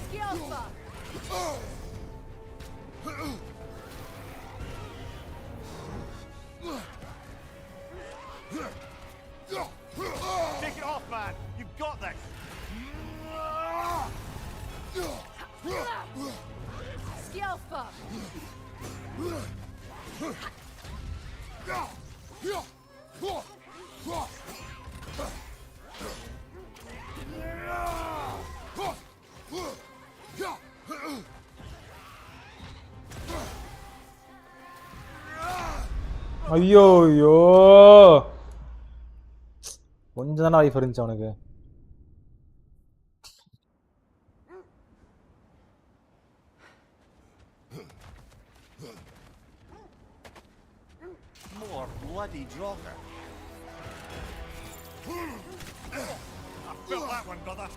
Skillful! Take it off, man. You've got this. Skillful! ஐயோ ஐயோ கொஞ்சம் தானே லைஃப் இருந்துச்சு அவனுக்கு. More bloody Draugr. I felt that one, brother.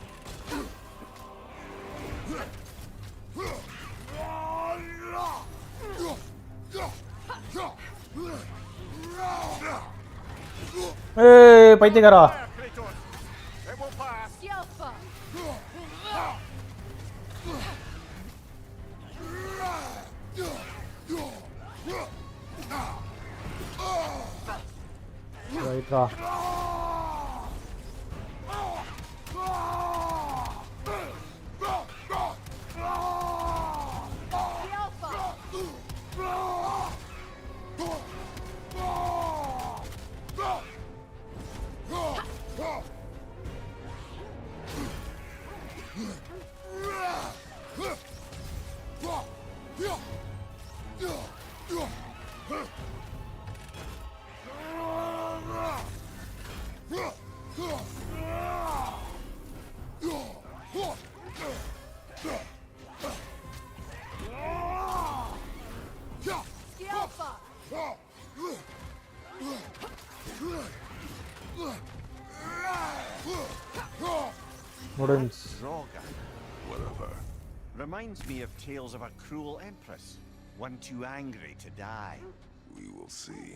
ஏய் பைத்தியக்காரா. Kratos. It will pass. Skillful! ரைட்ரா. Whatever. Reminds me of tales of a cruel empress, one too angry to die. We will see.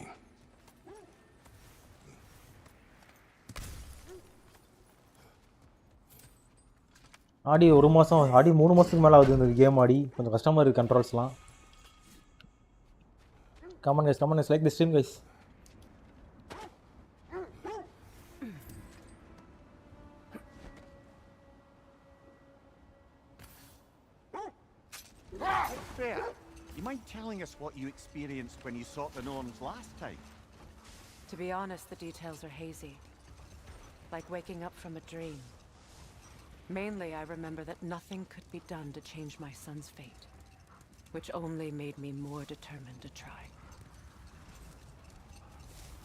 ஆடி 1 மாசம் ஆடி 3 மாசத்துக்கு மேல ஆகுது இந்த game ஆடி. கொஞ்சம் கஷ்டமா இருக்கு கண்ட்ரோல்ஸ்லாம். Come on guys, like the stream guys. Fair. You mind telling us what you experienced when you sought the norms last time? To be honest, the details are hazy. Like waking up from a dream. Mainly, I remember that nothing could be done to change my son's fate, which only made me more determined to try.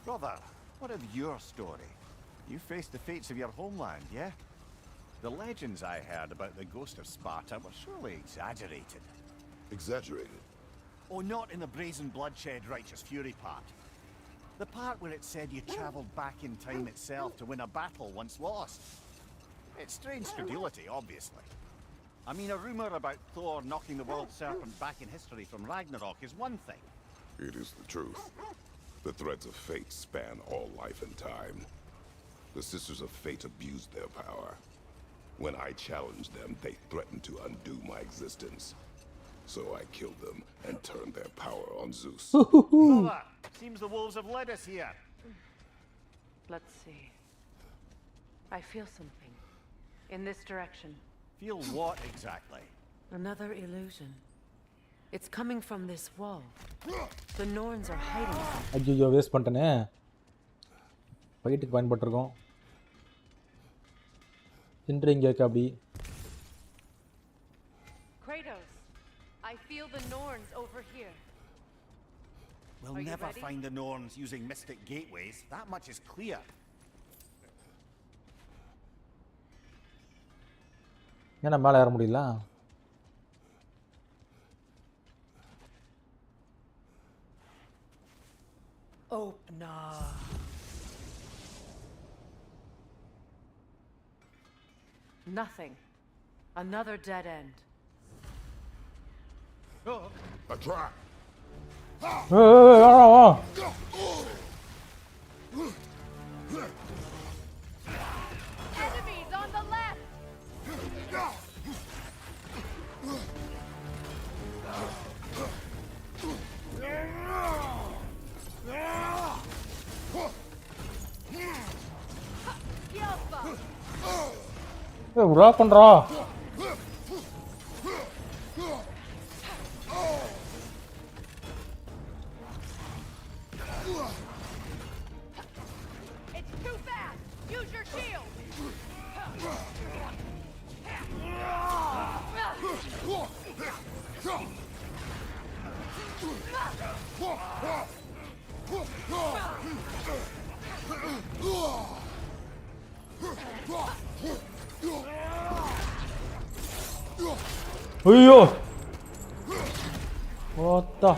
Brother, what of your story? You faced the fates of your homeland, yeah? The legends I heard about the ghost of Sparta were surely exaggerated. Exaggerated? Oh, not in the brazen bloodshed righteous fury part. The part where it said you travelled back in time itself to win a battle once lost. It's strange credulity, obviously. I mean, a rumour about Thor knocking the world serpent back in history from Ragnarok is one thing. It is the truth. The threads of fate span all life and time. The Sisters of Fate abused their power. When I challenged them, they threatened to undo my existence. So I killed them and turned their power on Zeus. Brother, seems the wolves have led us here. Let's see. I feel something. In this direction. Feel what exactly? Another illusion. It's coming from this wall. The Norns are hiding. ஐயோ waste பண்ணிட்டேனே. ஃபைட்டுக்கு பயன்பட்டிருக்கோம். இங்க இருக்க அப்படி. Kratos, I feel the Norns over here. We'll never find the Norns using mystic gateways. That much is clear. ஏன்னா மேலே ஏற முடியல. Oh, no. Nothing. Another dead end. A trap! Enemies on the left! விடா பண்றா. It's too fast! Use your shield! ஐயோ ஓத்தா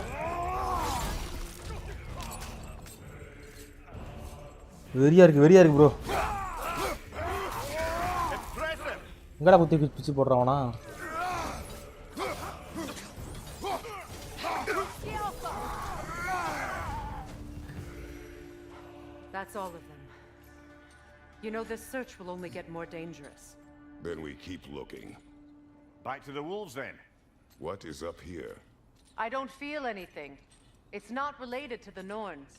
வெறியா இருக்கு bro. எங்கடா குத்தி பிச்சு போடுறாவனா? That's all of them. You know, this search will only get more dangerous. Then we keep looking. Back to the wolves then. What is up here? I don't feel anything. It's not related to the Norns.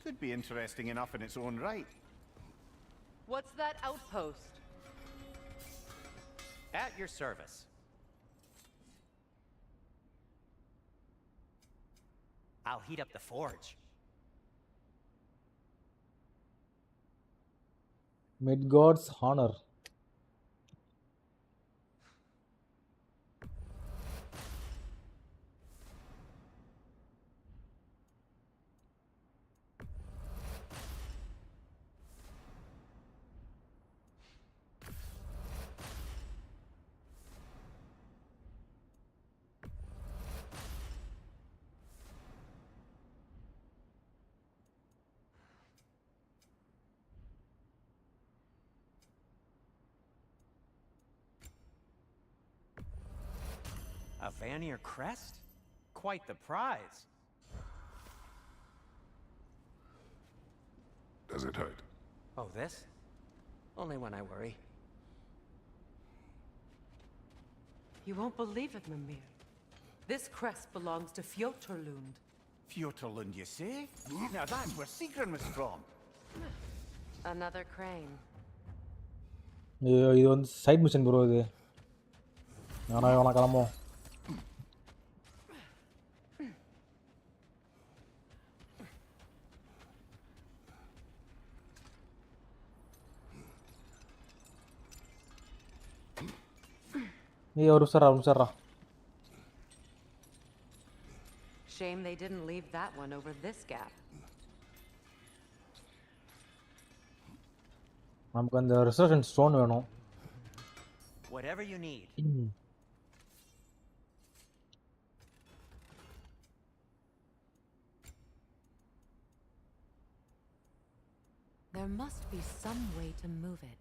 Could be interesting enough in its own right. What's that outpost? At your service. I'll heat up the forge. Midgard's honor. A Vanir crest? Quite the prize. Does it hurt? Oh, this? Only when I worry. You won't believe it, Mimir. This crest belongs to Fjotorlund. Fjotorlund, you say? Now that's where Sigrun was from. Another crane. இது வந்து side mission bro. இது வேணா கிளம்பும். ஒரு நிமிஷம். Shame they didn't leave that one over this gap. நமக்கு அந்த reservation stone வேணும். Whatever you need. There must be some way to move it.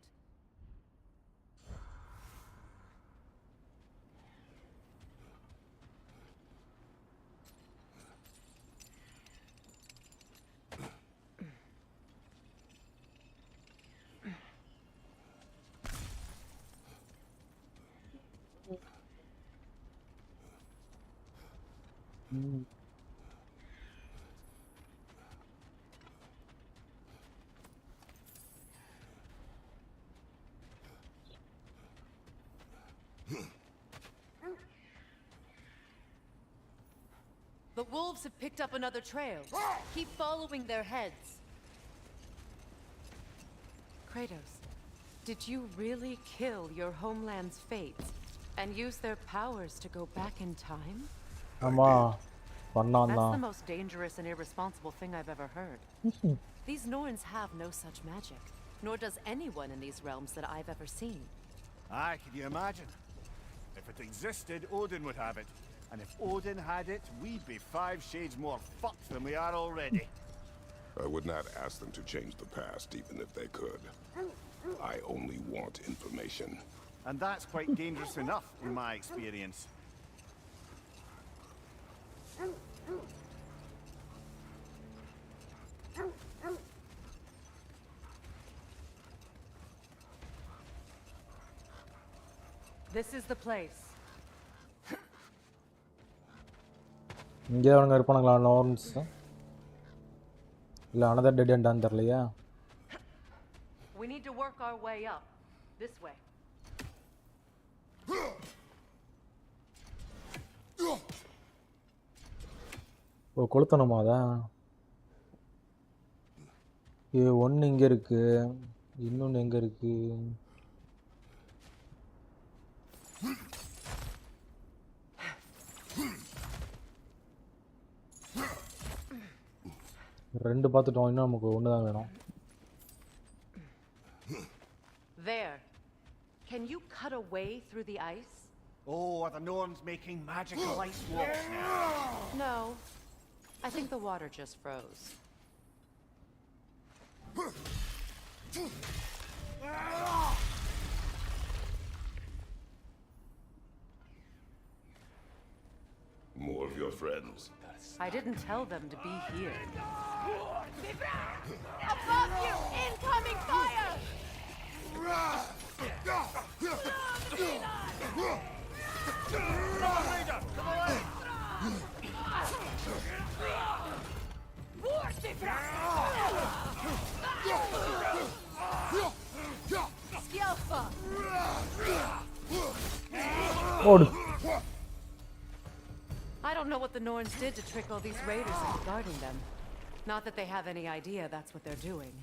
The wolves have picked up another trail. Keep following their heads. Kratos, did you really kill your homeland's fates and use their powers to go back in time? ஆமா That's பண்ணான்தான். the most dangerous and irresponsible thing I've ever heard. These Norns have no such magic, nor does anyone in these realms that I've ever seen. Aye, can you imagine? If it existed, Odin would have it. And if Odin had it, we'd be 5 shades more fucked than we are already. I would not ask them to change the past, even if they could. I only want information. And that's quite dangerous enough, in my experience. This is the place. இங்கே அவனுங்க இருப்பானுங்களா norms இல்லை another dead எண்டான்னு தெரியலையா. We need to work our way up. This way. ஓ கொளுத்தணுமா அதான். இது ஒன்று இங்கே இருக்கு, இன்னொன்று எங்கே இருக்கு? ரெண்டு பார்த்துட்டோம், இன்னும் நமக்கு ஒன்று தான் வேணும். There. Can you cut a way through the ice? Oh, are the Norns making magical ice walls now? No. I think the water just froze. More of your friends. I didn't tell them to be here. Above you! Incoming fire! ஓடு. I don't know what the Norns did to trick all these raiders into guarding them. Not that they have any idea that's what they're doing.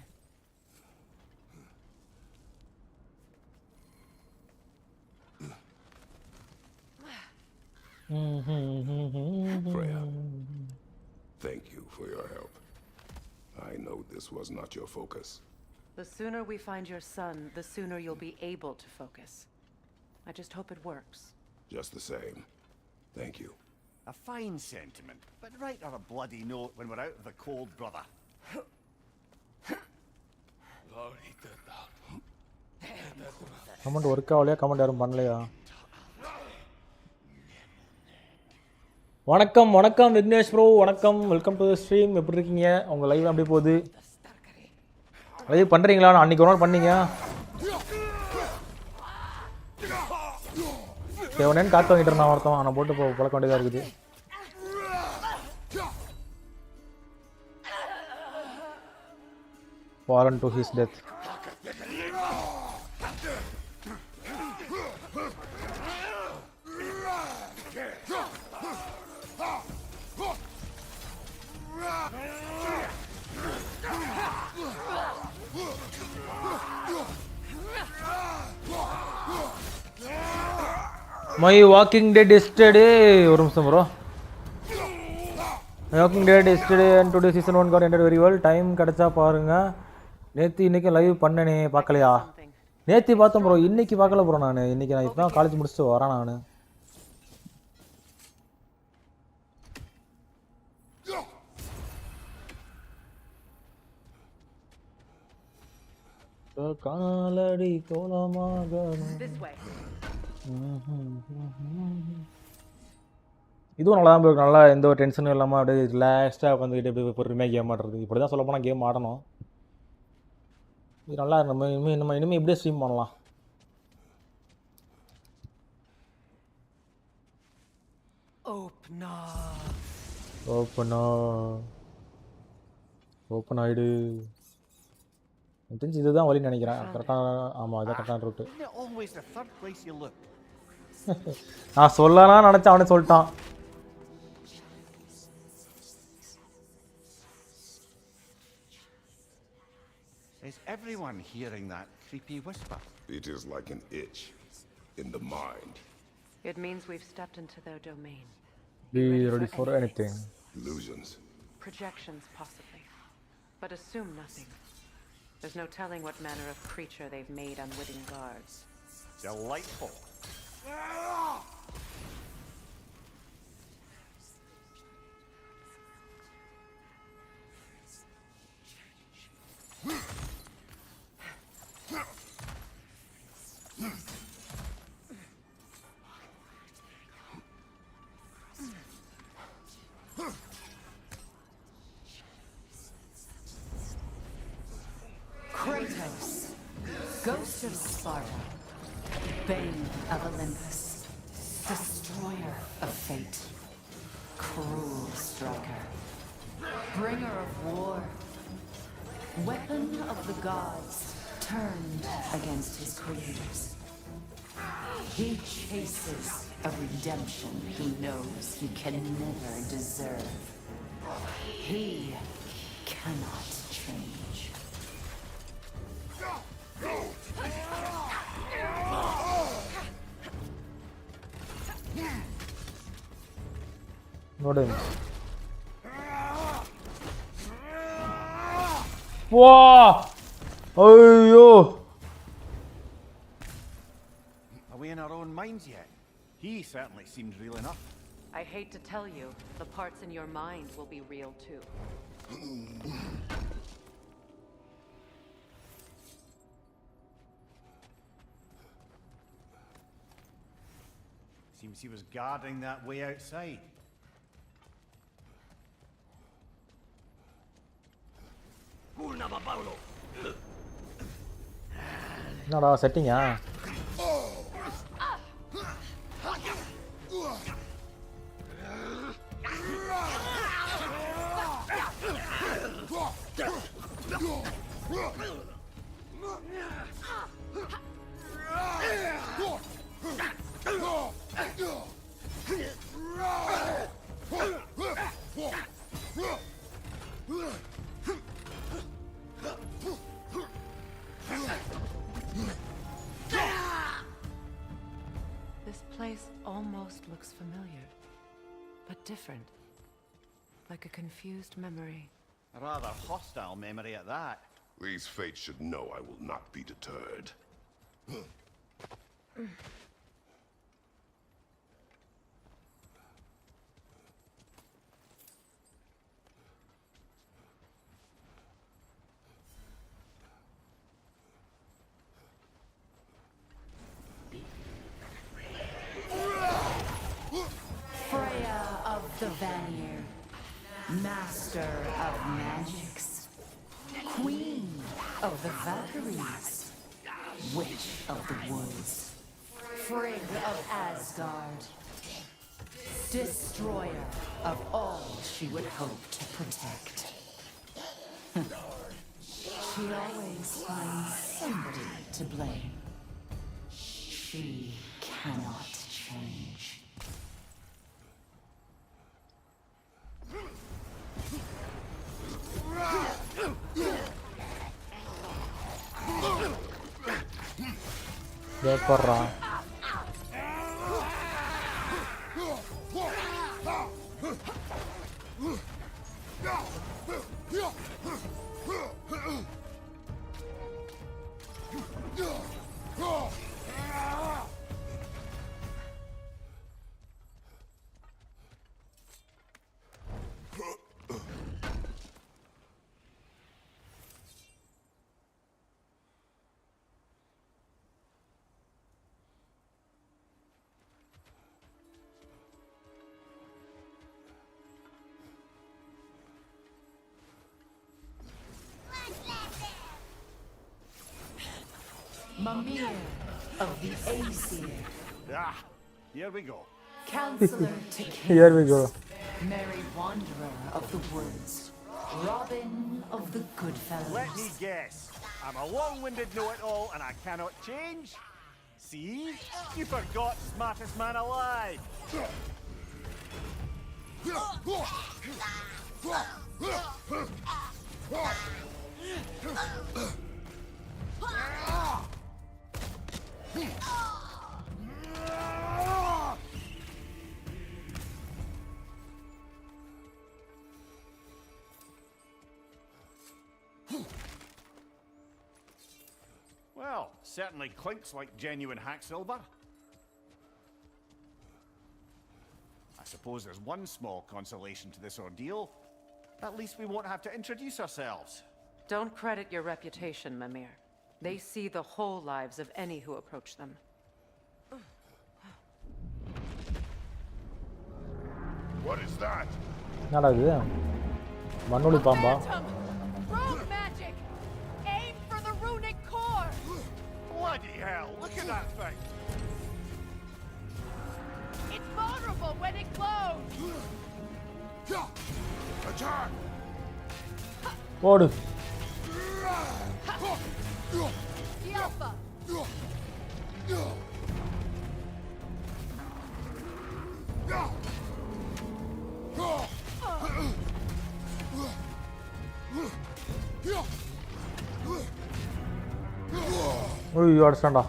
Freya, thank you for your help. I know this was not your focus. The sooner we find your son, the sooner you'll be able to focus. I just hope it works. Just the same. Thank you. A fine sentiment, but write her a bloody note when we're out of the cold, brother. Comment work ஆகலையா? Comment யாரும் பண்ணலையா? வணக்கம் வணக்கம் Vignesh bro, வணக்கம், welcome to the stream. எப்படி இருக்கீங்க? உங்கள் live அப்படி போகுது? லைவ் பண்ணுறீங்களா? நான் அன்றைக்கி ஒரு நாள் பண்ணீங்க. தேவனேன்னு காற்று வாங்கிட்டு இருந்தான் ஒருத்தன், அவனை போட்டு பழக்க வேண்டியதாக இருக்குது. Fallen to his death. My Walking Dead yesterday. ஒரு நிமிஷம் bro. Walking Dead yesterday and today season 1 got ended very well. Time கிடைச்சா பாருங்க. நேற்று இன்றைக்கி லைவ் பண்ணனே, பார்க்கலையா? நேற்று பார்த்தேன் ப்ரோ, இன்றைக்கி பார்க்கல ப்ரோ. நான் இன்றைக்கி இப்போ தான் காலேஜ் முடிச்சுட்டு வரேன் நான். காலடி தோலமாக இதுவும் நல்லா தான் போயிருக்கு. நல்லா எந்த ஒரு டென்ஷனும் இல்லாமல் அப்படியே ரிலாக்ஸ்டாக உட்காந்துக்கிட்டு எப்படி பொறுமையாக கேம் ஆடுறது. இப்படி தான் சொல்ல போனால் கேம் ஆடணும். இது நல்லா நம்ம இனிமேல் இப்படியே ஸ்ட்ரீம் பண்ணலாம். ஓப்பன் ஆயிடு. எனக்கு தெரிஞ்சு இதுதான் வழி நினைக்கிறேன். கரெக்டாக ஆமாம் இதான் கரெக்டான route. Isn't it always the third place you look? நான் சொல்லலாம் நினச்சேன், அவனே சொல்லிட்டான். Is everyone hearing that creepy whisper? It is like an itch in the mind. It means we've stepped into their domain. Be ready for anything. Illusions. Projections, possibly. But assume nothing. There's no telling what manner of creature they've made unwitting guards. Delightful. Kratos, Ghost of Sparta, Bane of Olympus, Destroyer of Fate, Cruel Striker, Bringer of War, Weapon of the Gods turned against his creators. He chases a redemption he knows he can never deserve. He cannot change. What is Wow! Ayyo! Are we in our own minds yet? He certainly seems real enough. I hate to tell you, the parts in your mind will be real too. Seems he was guarding that way outside. என்னடா செட்டிங்கா? This place almost looks familiar, but different. Like a confused memory. A rather hostile memory at that. These fates should know I will not be deterred. Freya of the Vanir, Master of Magics, Queen of the Valkyries, Witch of the Woods, Frigg of Asgard, Destroyer of all she would hope to protect. She always finds somebody to blame. She cannot change. ஏப்பறா Mimir of the Aesir. Ah, here we go. Counselor to Here we go. Merry wanderer of the woods, Robin of the Goodfellows. Let me guess. I'm a long-winded know-it-all and I cannot change? See? You forgot smartest man alive. Well, certainly clinks like genuine hack silver. I suppose there's one small consolation to this ordeal. At least we won't have to introduce ourselves. Don't credit your reputation, Mimir. They see the whole lives of any who approach them. What is that? என்னடா இது மண்ணொலி பாம்பா Rogue magic! Aim for the runic core! Bloody hell, look at that thing! It's vulnerable when it glows! Attack! ஓடு The Alpha! ஐயோ அடிச்சான்டா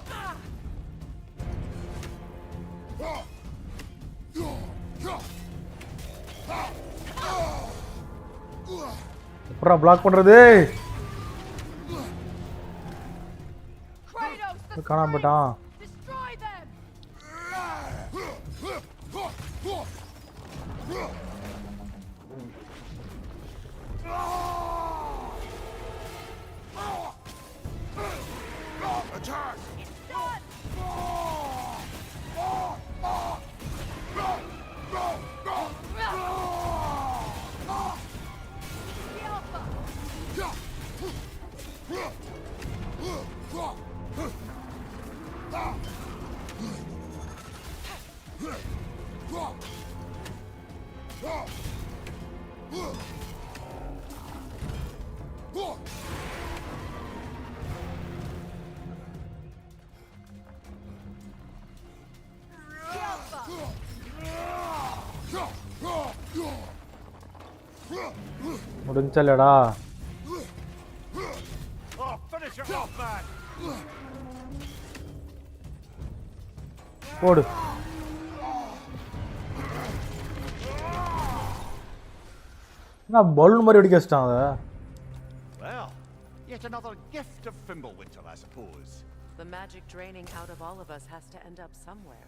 எப்படா black பண்றது காணாம போயிட்டான் Destroy them! Attack! It's done! The Alpha! The Alpha! முடிஞ்சலடா Oh, finish it off, man! ஓடு நான் balloon மாதிரி வெடிக்க வச்சிட்டான் அதை Well, yet another gift of Fimbulwinter, I suppose. The magic draining out of all of us has to end up somewhere.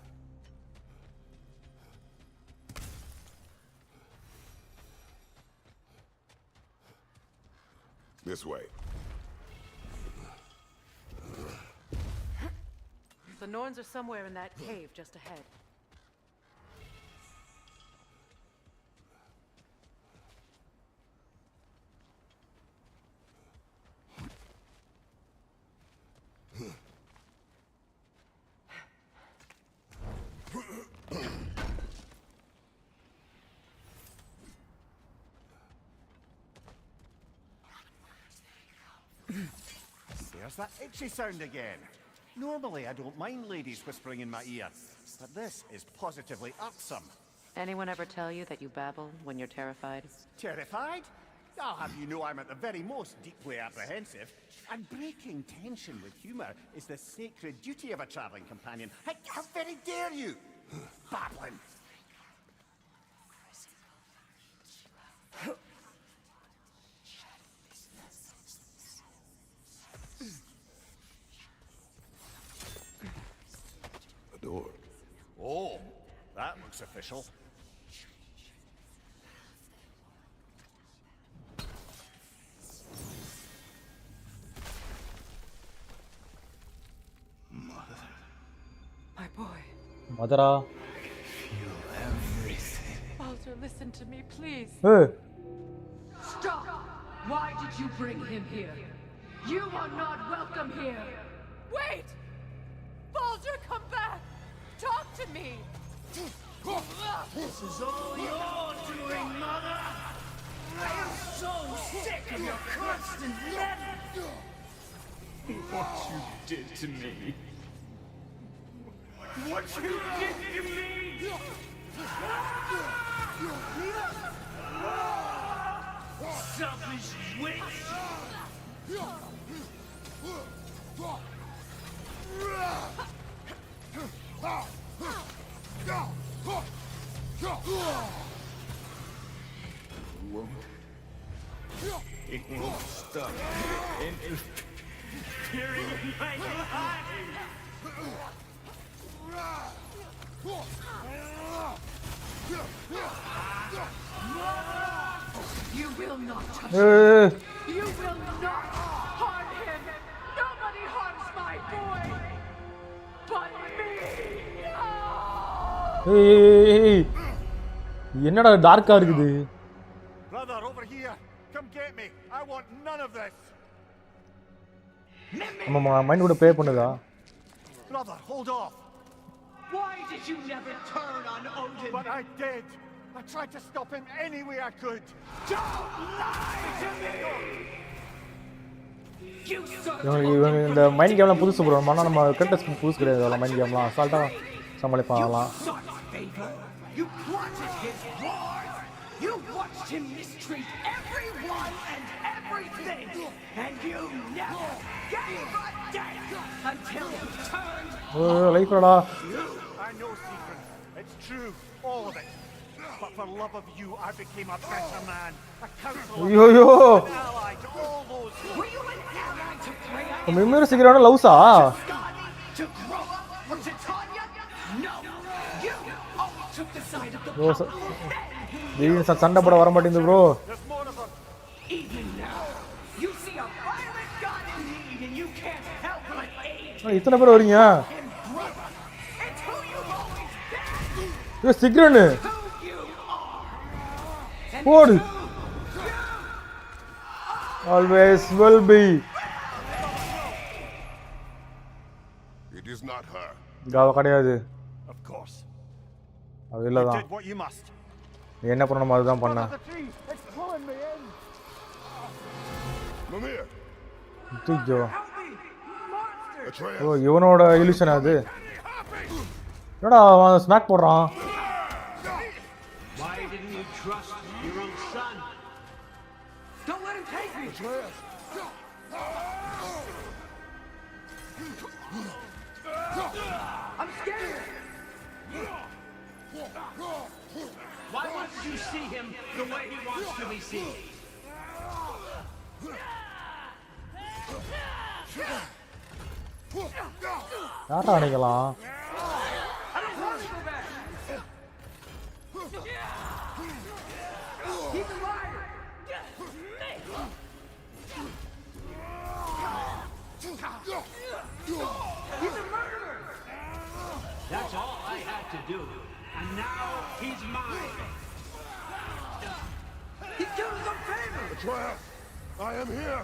This way. The Norns are somewhere in that cave just ahead. There's that itchy sound again. Normally I don't mind ladies whispering in my ear, but this is positively irksome. Anyone ever tell you that you babble when you're terrified? Terrified? I'll have you know I'm at the very most deeply apprehensive. And breaking tension with humour is the sacred duty of a travelling companion. How very dare you! Babbling! A door. Oh, that looks official. My boy. Madara. Baldur, listen to me, please. Hey. Stop! Why did you bring him here? You are not welcome here! Wait! Baldur, come back! Talk to me! This is all your doing, Mother! I am so sick of your constant meddling! What you did to me! What you did to me! Selfish witch! It won't stop interfering in my life! You will not touch Eh. him. You will not harm him. Nobody harms my boy but me. ஏய் என்னடா டார்க்கா இருக்குது. Brother, over here. Come get me. I want none of this. நம்ம mind கூட play பண்ணுதா? Brother, hold off. Why did you never turn on Odin? But I did. I tried to stop him any way I could. Don't lie to me! You இவங்க இந்த mind கேம்லாம் புதுசு bro. ஆனா நம்ம contest புதுசு கிடையாது. அதெல்லாம் மைண்ட் கேம்லாம் அசால்ட்டா சமாளிப்பாங்கலாம். You plotted his wars. You watched him mistreat everyone and everything. And you never gave a damn until he turned. லைஃப்டா. I know secret. It's true. All of it. But for love of you, I became a better man. A counselor. An ally to all those. Were you an ally to Freya? Memory சீக்கிரம் லவ்ஸா? To grow up or to Tanya? No. You always took the side of the bro power. சண்டை போட வர மாட்டேங்குது bro. Even now, you see a violent god in need and you can't help but aid. இத்தனை பேர் வரீங்க? It's who you've always been. ஏ சிக்ரன். போடு. Always will be. It is not her. காவ கிடையாது. Of course. அது இல்லதான். Did what you must. என்ன பண்ணணுமோ அதுதான் பண்ணேன். It's pulling me in. Mimir. ஐயோ. Atreus. ஓ இவனோட இலுஷன் அது. என்னடா அவன் ஸ்மாக் போடுறான். Why didn't you trust your own son? Don't let him take me. I'm scared. Why wouldn't you see him the way he wants to be seen? யாரா அடிக்கலாம்? I don't want to go back. He's a liar. He's a murderer. That's all I had to do. And now he's mine. He killed his own family. Atreus, I am here.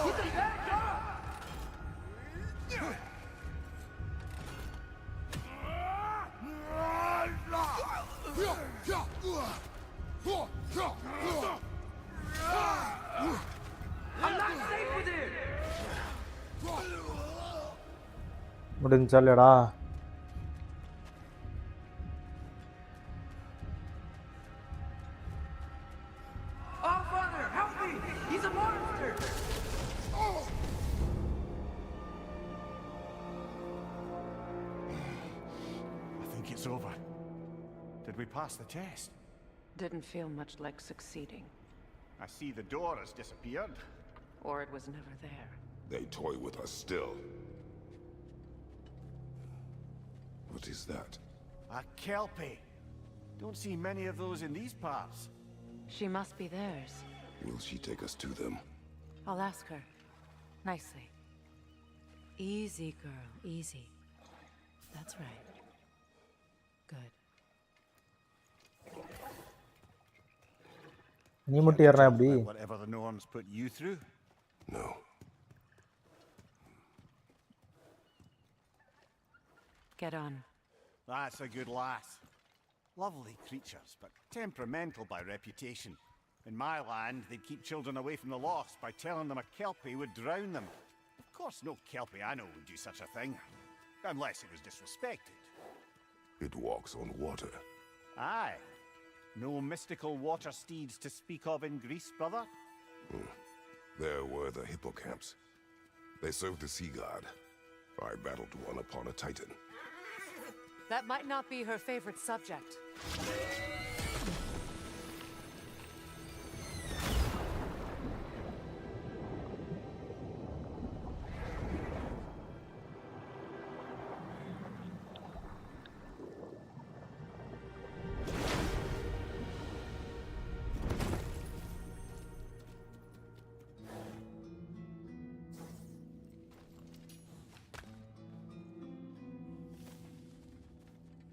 He's a bad guy. I'm not safe with him. முடிஞ்சா இல்லடா. Oh, Father, help me! He's a monster! I think it's over. Did we pass the test? Didn't feel much like succeeding. I see the door has disappeared. Or it was never there. They toy with us still. What is that? A kelpie. Don't see many of those in these parts. She must be theirs. Will she take us to them? I'll ask her. Nicely. Easy, girl. Easy. That's right. Good. நீ மட்டும் ஏறறா அப்படி? Whatever the norms put you through? No. Get on. That's a good lass. Lovely creatures, but temperamental by reputation. In my land, they'd keep children away from the lost by telling them a kelpie would drown them. Of course, no kelpie I know would do such a thing. Unless it was disrespected. It walks on water. Aye. No mystical water steeds to speak of in Greece, brother? There were the hippocamps. They served the sea god. I battled one upon a titan. That might not be her favorite subject.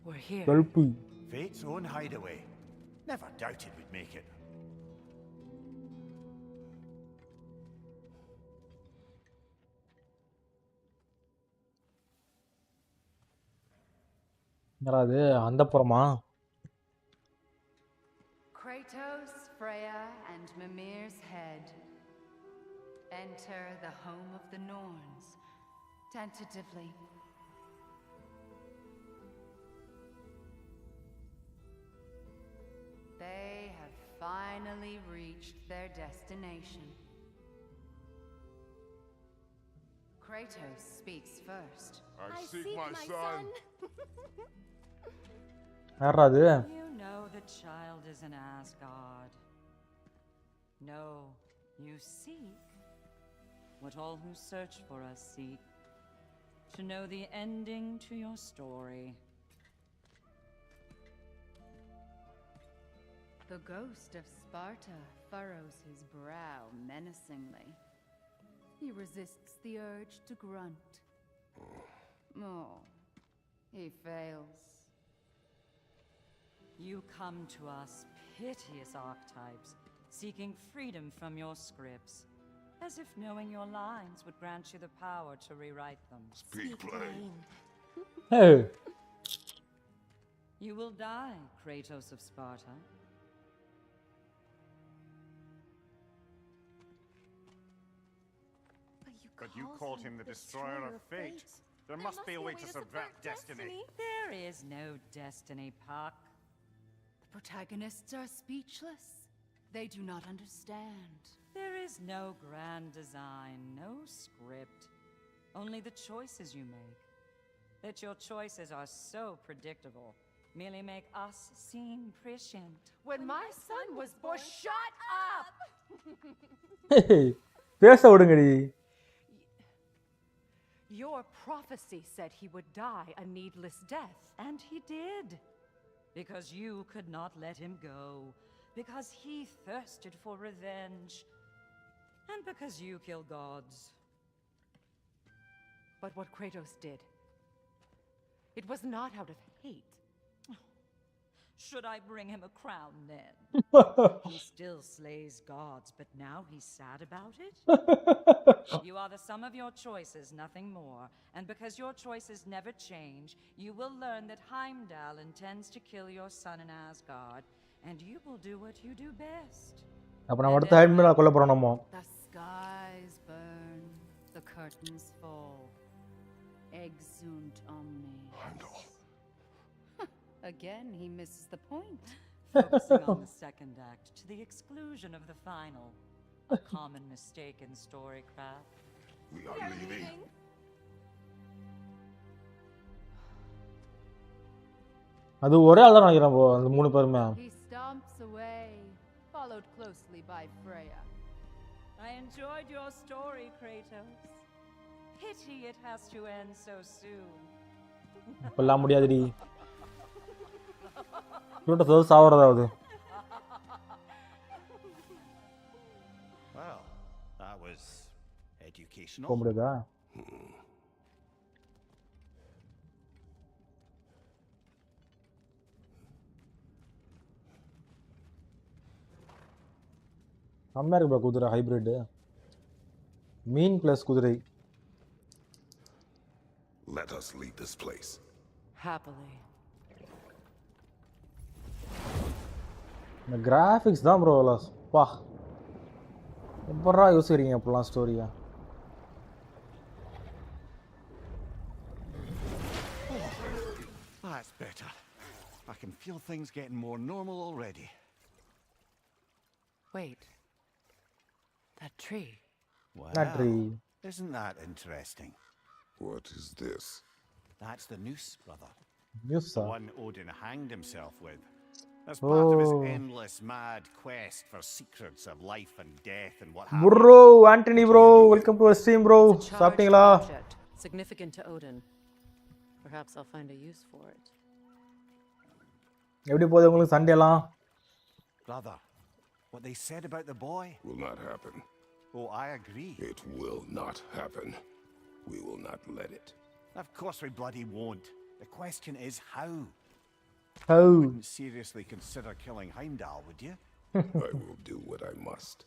We're here. கல்பு. Fate's own hideaway. Never doubted we'd make it. என்னடா இது அந்தப்புறமா? Kratos, Freya, and Mimir's head. Enter the home of the Norns. Tentatively. They have finally reached their destination. Kratos speaks first. I seek my son. யாரா அது? You know the child is an Asgard. No, you seek what all who search for us seek. To know the ending to your story. The ghost of Sparta furrows his brow menacingly. He resists the urge to grunt. Oh, he fails. You come to us, piteous archetypes, seeking freedom from your scripts, as if knowing your lines would grant you the power to rewrite them. Speak plain. Hey. You will die, Kratos of Sparta. But you called him the destroyer of fate. There must be a way to subvert destiny. There is no destiny, Puck. The protagonists are speechless. They do not understand. There is no grand design, no script. Only the choices you make. That your choices are so predictable merely make us seem prescient. When my son was born, shut up! Hey, பேச விடுங்கடி. Your prophecy said he would die a needless death, and he did. Because you could not let him go. Because he thirsted for revenge. And because you kill gods. But what Kratos did, it was not out of hate. Should I bring him a crown then? He still slays gods, but now he's sad about it? You are the sum of your choices, nothing more. And because your choices never change, you will learn that Heimdall intends to kill your son in Asgard, and you will do what you do best. அப்ப நம்ம அடுத்த ஹைட்மேல கொல்ல போறோம் நம்ம. The skies burn, the curtains fall. Exunt omnes. Heimdall. Again, he misses the point. Focusing on the second act to the exclusion of the final. A common mistake in storycraft. We are leaving. அது ஒரே ஆள் தான் நினைக்கிறேன் bro, அந்த மூணு பேருமே. He stomps away, followed closely by Freya. I enjoyed your story, Kratos. Pity it has to end so soon. இப்பலாம் முடியாதுடி. Kratos சாவறதாவது. Well, that was educational. போக முடியாதா? செம்மையா இருக்கு bro குதிரை ஹைபிரிட். மீன் பிளஸ் குதிரை. Let us leave this place. Happily. இந்த graphics தான் bro பா எப்படா யோசிக்கிறீங்க அப்படிலாம் ஸ்டோரியா? That's better. I can feel things getting more normal already. Wait. That tree. Wow. That tree. Isn't that interesting? What is this? That's the noose, brother. Noose, the one Odin hanged himself with. As part of his endless mad quest for secrets of life and death and what happened. Bro, Anthony bro, welcome to our stream bro. சாப்பிட்டீங்களா? Significant to Odin. Perhaps I'll find a use for it. எப்படி போகுது உங்களுக்கு சண்டேலாம்? Brother, what they said about the boy will not happen. Oh, I agree. It will not happen. We will not let it. Of course we bloody won't. The question is how. How? You wouldn't seriously consider killing Heimdall, would you? I will do what I must.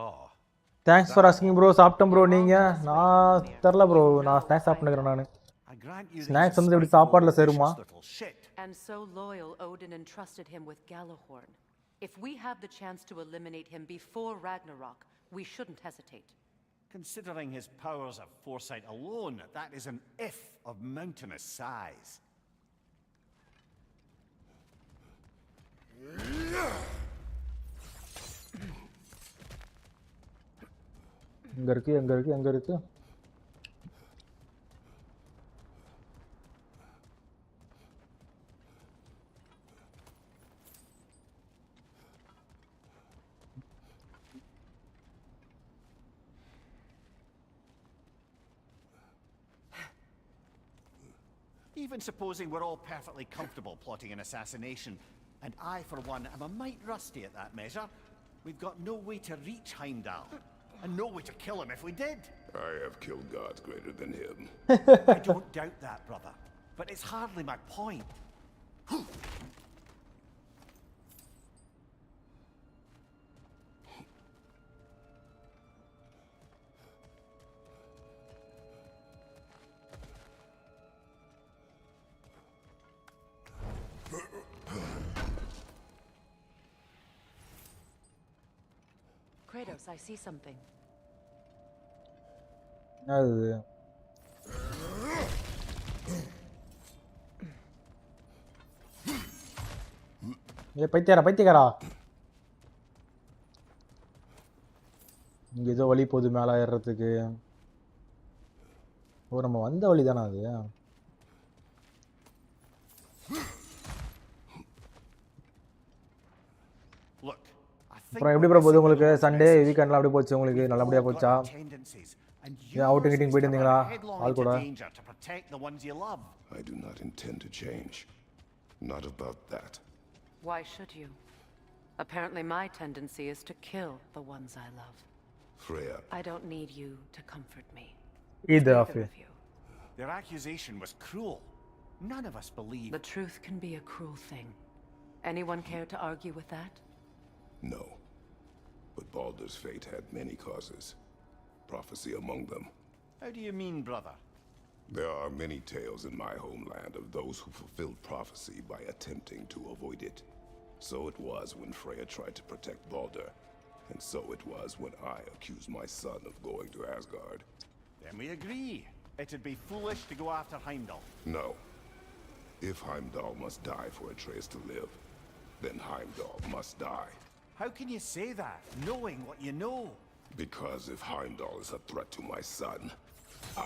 Oh. Thanks for asking bro. சாப்பிட்டேன் bro. நீங்க? நான் தெரியல bro. நான் snacks சாப்பிட்டுக்கிறேன் நானு. Snacks வந்து எப்படி சாப்பாடுல சேருமா? And so loyal Odin entrusted him with Galahorn. If we have the chance to eliminate him before Ragnarok, we shouldn't hesitate. Considering his powers of foresight alone, that is an if of mountainous size. எங்க இருக்கு? Even supposing we're all perfectly comfortable plotting an assassination, and I, for one, am a mite rusty at that measure, we've got no way to reach Heimdall, and no way to kill him if we did. I have killed gods greater than him. I don't doubt that, brother, but it's hardly my point. Kratos, I see something. அது பைத்தியக்காரா இங்க ஏதோ வழி போகுது மேல ஏறதுக்கு. ஓ நம்ம வந்த வழி தானே அது? அப்புறம் எப்படி ப்ரோ போகுது உங்களுக்கு? சண்டே வீக்கெண்ட்லாம் எப்படி போச்சு உங்களுக்கு? நல்லபடியா போச்சா? அவுட்டிங் கிட்டிங் போயிட்டு இருந்தீங்களா ஆள் கூட? I do not intend to change. Not about that. Why should you? Apparently my tendency is to kill the ones I love. Freya. I don't need you to comfort me. Either of you. Their accusation was cruel. None of us believe. The truth can be a cruel thing. Anyone care to argue with that? No. But Baldur's fate had many causes. Prophecy among them. How do you mean, brother? There are many tales in my homeland of those who fulfilled prophecy by attempting to avoid it. So it was when Freya tried to protect Baldur. And so it was when I accused my son of going to Asgard. Then we agree. It'd be foolish to go after Heimdall. No. If Heimdall must die for Atreus to live, then Heimdall must die. How can you say that, knowing what you know? Because if Heimdall is a threat to my son,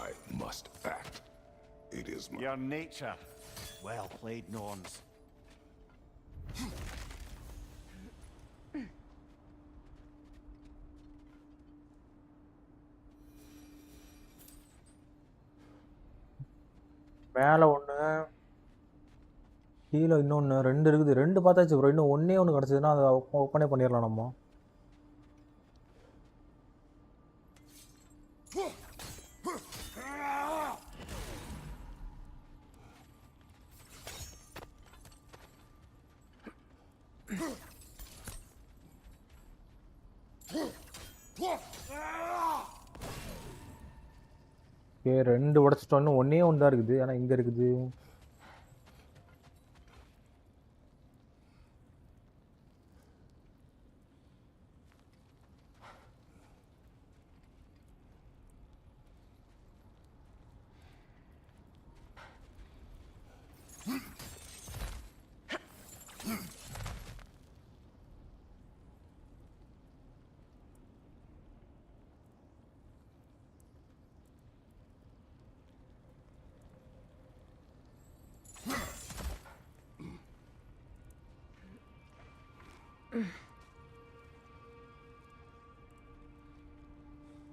I must act. It is my... Your nature. Well played, Norns. மேல ஒண்ணு கீழே இன்னொன்னு ரெண்டு இருக்குது. ரெண்டு பார்த்தாச்சு bro. இன்னும் ஒண்ணே ஒன்று கிடச்சதுன்னா அதை ஓப்பனே பண்ணிடலாம் நம்ம. ஓகே ரெண்டு உடச்சிட்டோம். இன்னும் ஒன்னே ஒன்று தான் இருக்குது. ஆனால் இங்கே இருக்குது.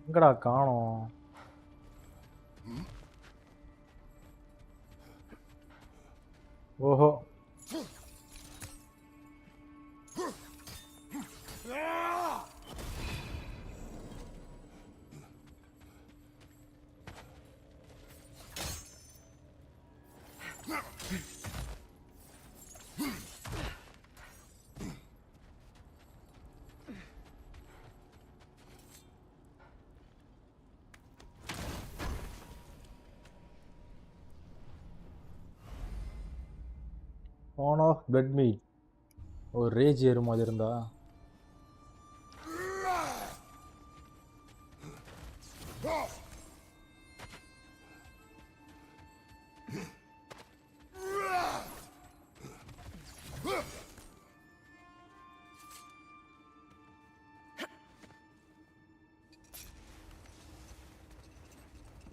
எங்கடா காணோம்? ஓஹோ. Spawn of blood meat. ஒரு ரேஜ் ஏறு மாதிரி இருந்தா.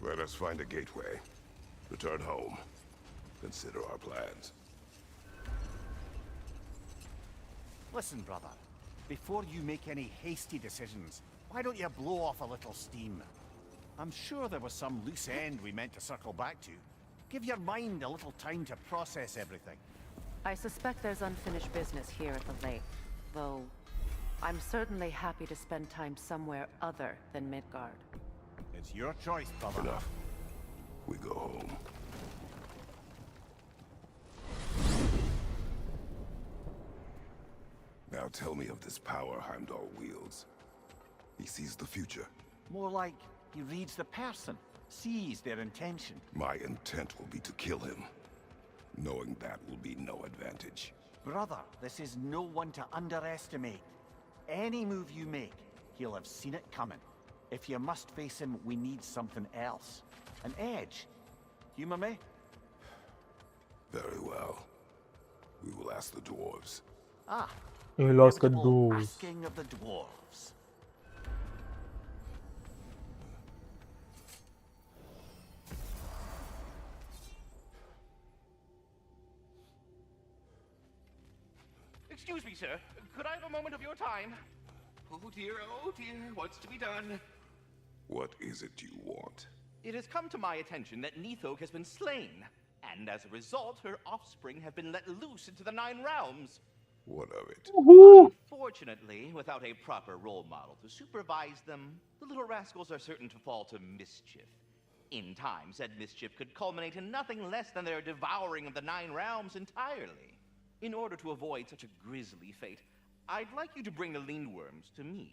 Let us find a gateway. Return home. Consider our plans. Listen, brother. Before you make any hasty decisions, why don't you blow off a little steam? I'm sure there was some loose end we meant to circle back to. Give your mind a little time to process everything. I suspect there's unfinished business here at the lake, though I'm certainly happy to spend time somewhere other than Midgard. It's your choice, brother. Enough. We go home. Now tell me of this power Heimdall wields. He sees the future. More like he reads the person, sees their intention. My intent will be to kill him. Knowing that will be no advantage. Brother, this is no one to underestimate. Any move you make, he'll have seen it coming. If you must face him, we need something else. An edge. Humor me? Very well. We will ask the dwarves. Ah. We'll ask the dwarves. Asking of the dwarves. Excuse me, sir. Could I have a moment of your time? Oh dear, what's to be done? What is it you want? It has come to my attention that Nithok has been slain, and as a result, her offspring have been let loose into the Nine Realms. What of it? Unfortunately, without a proper role model to supervise them, the little rascals are certain to fall to mischief. In time, said mischief could culminate in nothing less than their devouring of the Nine Realms entirely. In order to avoid such a grisly fate, I'd like you to bring the Lindworms to me.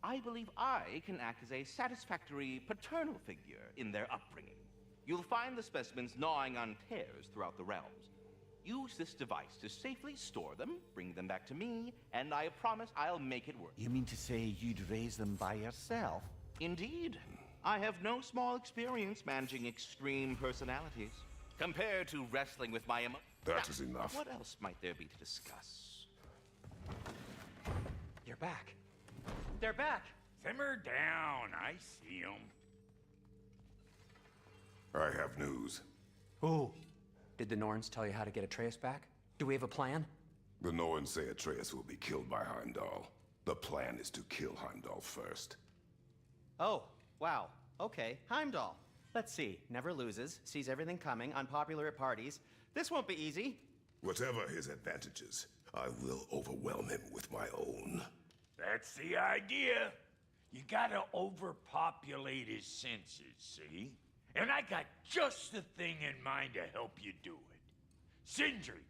I believe I can act as a satisfactory paternal figure in their upbringing. You'll find the specimens gnawing on tears throughout the realms. Use this device to safely store them, bring them back to me, and I promise I'll make it work. You mean to say you'd raise them by yourself? Indeed. I have no small experience managing extreme personalities. Compared to wrestling with my That is enough. What else might there be to discuss? You're back. They're back. Simmer down. I see them. I have news. Ooh. Did the Norns tell you how to get Atreus back? Do we have a plan? The Norns say Atreus will be killed by Heimdall. The plan is to kill Heimdall first. Oh, wow. Okay, Heimdall. Let's see. Never loses, sees everything coming, unpopular at parties. This won't be easy. Whatever his advantages, I will overwhelm him with my own. That's the idea. You gotta overpopulate his senses, see? And I got just the thing in mind to help you do it. Sindri,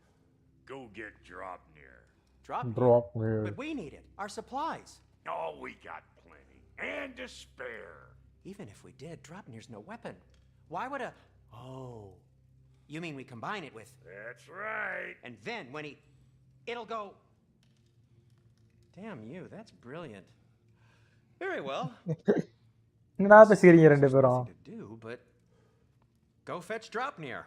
go get Dropnir. Dropnir. But we need it. Our supplies. Oh, we got plenty. And to spare. Even if we did, Dropnir's no weapon. Why would a... Oh. You mean we combine it with... That's right. And then when he... It'll go... Damn you, that's brilliant. Very well. என்னடா பேசுறீங்க ரெண்டு பேரும்? To do, but go fetch Dropnir.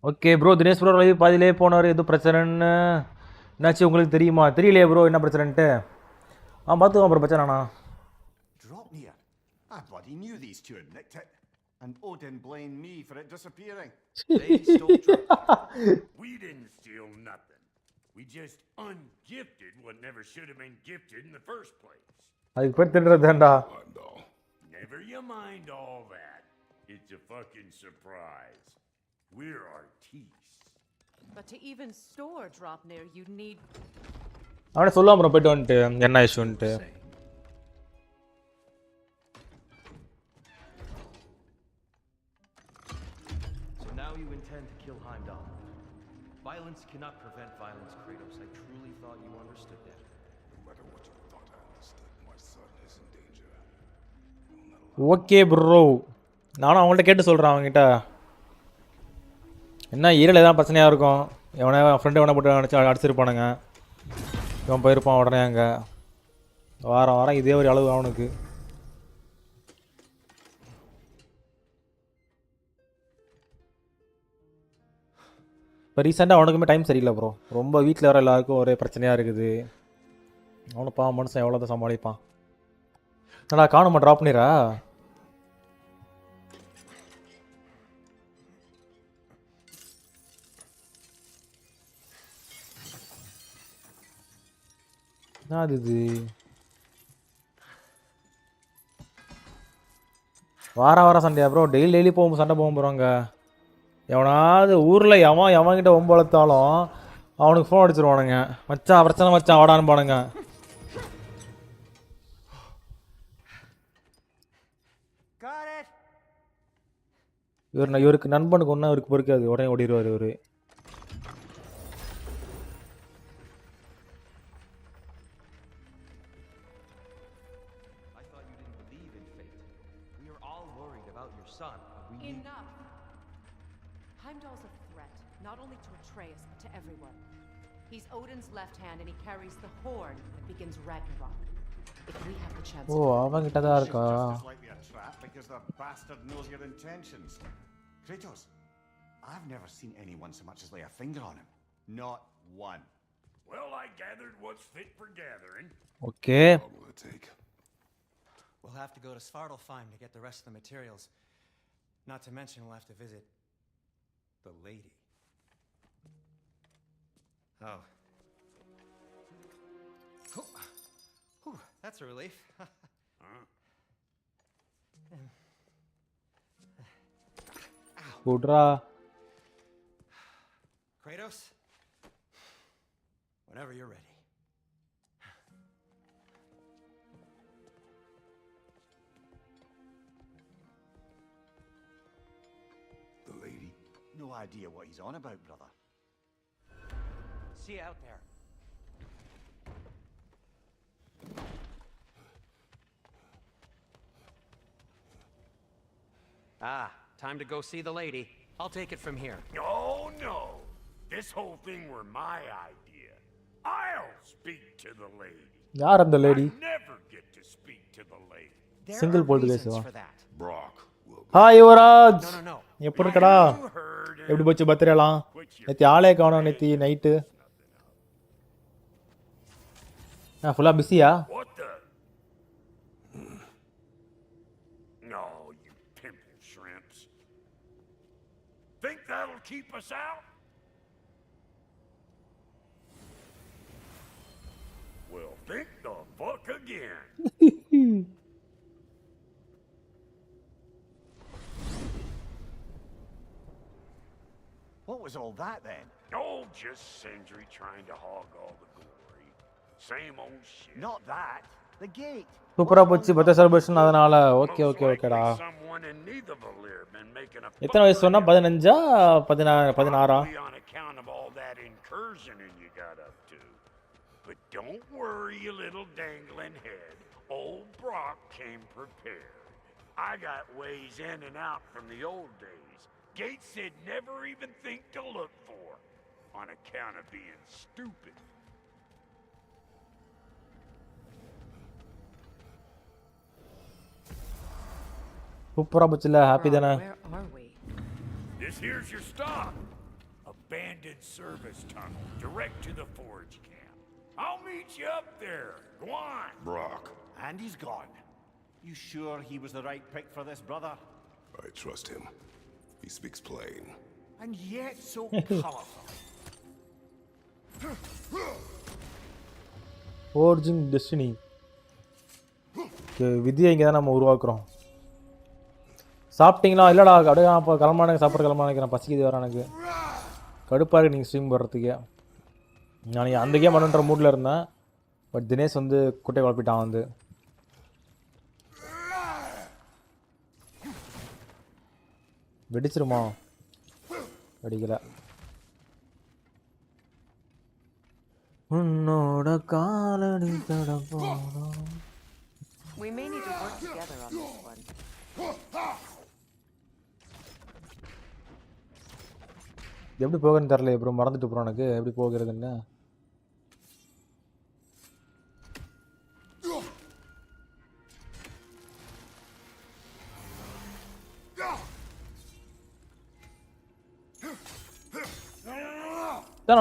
Okay bro, Dinesh bro live பாதியிலே போனவர் எதுவும் பிரச்சனைன்னு என்னாச்சு உங்களுக்கு தெரியுமா? தெரியலையே ப்ரோ என்ன பிரச்சனைன்ட்டு. பார்த்துக்கோ அப்புறம் பிரச்சனைண்ணா. Dropnir? I bloody knew these two had nicked it. And Odin blamed me for it disappearing. They stole Drop. We didn't steal nothing. We just ungifted what never should have been gifted in the first place. அதுக்கு பேர் தின்றதுதான்டா. Never you mind all that. It's a fucking surprise. We're artistes. But to even store drop near you need... அவனே சொல்லாம bro போய்ட்டு வந்துட்டு என்ன இஷ்யூன்ட்டு. So now you intend to kill Heimdall. Violence cannot prevent violence, Kratos. I truly thought you understood that. No matter what you thought I understood, my son is in danger. Okay bro, நானும் அவங்கள்ட்ட கேட்டு சொல்கிறேன் அவங்ககிட்ட. என்ன ஈரல் எதாவது பிரச்சனையாக இருக்கும், எவனே ஃப்ரெண்டு எவனை போட்டு நினச்சி அடிச்சிருப்பானுங்க, இவன் போயிருப்பான் உடனே அங்கே. வாரம் வாரம் இதே ஒரு அளவு அவனுக்கு. இப்போ ரீசெண்டாக அவனுக்குமே டைம் சரியில்லை ப்ரோ. ரொம்ப வீட்டில் வர எல்லாருக்கும் ஒரே பிரச்சனையாக இருக்குது. அவனுப்பா மனுஷன் எவ்வளோதான் சமாளிப்பான். நல்லா காணுமா ட்ராப் பண்ணிடுறா. என்னது இது? வாரம் சண்டையா ப்ரோ? டெய்லி போகும் சண்டை போகும் போகிறாங்க. எவனாவது ஊரில் எவன்கிட்ட ஒம்பு வளர்த்தாலும் அவனுக்கு ஃபோன் அடிச்சிருவானுங்க. மச்சான் பிரச்சனை மச்சான் வாடான்னு போனுங்க. இவருக்கு நண்பனுக்கு ஒன்றும் இவருக்கு பொறுக்காது, உடனே ஓடிடுவார் இவர். Enough! Heimdall's a threat, not only to Atreus, but to everyone. He's Odin's left hand and he carries the horn that begins Ragnarok. If we have the chance Oh, அவங்கிட்ட தான் இருக்கா? Just like a trap because the bastard knows your intentions. Kratos, I've never seen anyone so much as lay a finger on him. Not one. Well, I gathered what's fit for gathering. Okay. What will it take? We'll have to go to Svartalfheim to get the rest of the materials. Not to mention we'll have to visit the lady. Oh. Whew, that's a relief. Kudra. Kratos, whenever you're ready. The lady? No idea what he's on about, brother. See you out there. Ah, time to go see the lady. I'll take it from here. Oh, no. This whole thing were my idea. I'll speak to the lady. யார் அந்த lady? I never get to speak to the lady. Single bold பேசுவா. Brock. Hi Yuvraj. எப்படி இருக்கடா? எப்படி போச்சு பர்த்டேலாம்? நேற்று ஆளே காணோம். நேற்று நைட்டு ஃபுல்லாக பிஸியா? What the? No, you pimple shrimps. Think that'll keep us out? Well, think the fuck again. What was all that then? Oh, just Sindri trying to hog all the glory. Same old shit. Not that. The gate. சூப்பராக போச்சு birthday celebration. அதனால okay ஓகேடா. எத்தனை வயசு சொன்னா? 15ஆ 16ஆ? On account of all that incursioning you got up to. But don't worry, you little dangling head. Old Brock came prepared. I got ways in and out from the old days. Gates said never even think to look for, on account of being stupid. சூப்பராக போச்சுல? Happy தானே? This here's your stop. Abandoned service tunnel, direct to the forge camp. I'll meet you up there. Go on. Brock. And he's gone. You sure he was the right pick for this, brother? I trust him. He speaks plain. And yet so powerful. Forging Destiny. விதியை இங்கே தான் நம்ம உருவாக்குறோம். சாப்பிட்டீங்களா? இல்லைடா அப்படியே அப்போ கிளம்பானு சாப்பிட்ற கிளம்பா நினைக்கிறேன். பசிக்குது வர எனக்கு கடுப்பாக இருக்குது நீங்கள் ஸ்ட்ரீம் போடுறதுக்கே. நான் அந்த கேம் பண்ணுன்ற மூடில் இருந்தேன். பட் தினேஷ் வந்து குட்டை குழப்பிட்டான் வந்து. வெடிச்சிருமா? வெடிக்கல. உன்னோட காலடி தடப்போம். We may need to work together on this one. எப்படி போகிறதுன்னு தெரியல ப்ரோ, மறந்துட்டு ப்ரோ எனக்கு எப்படி போகிறதுன்னு.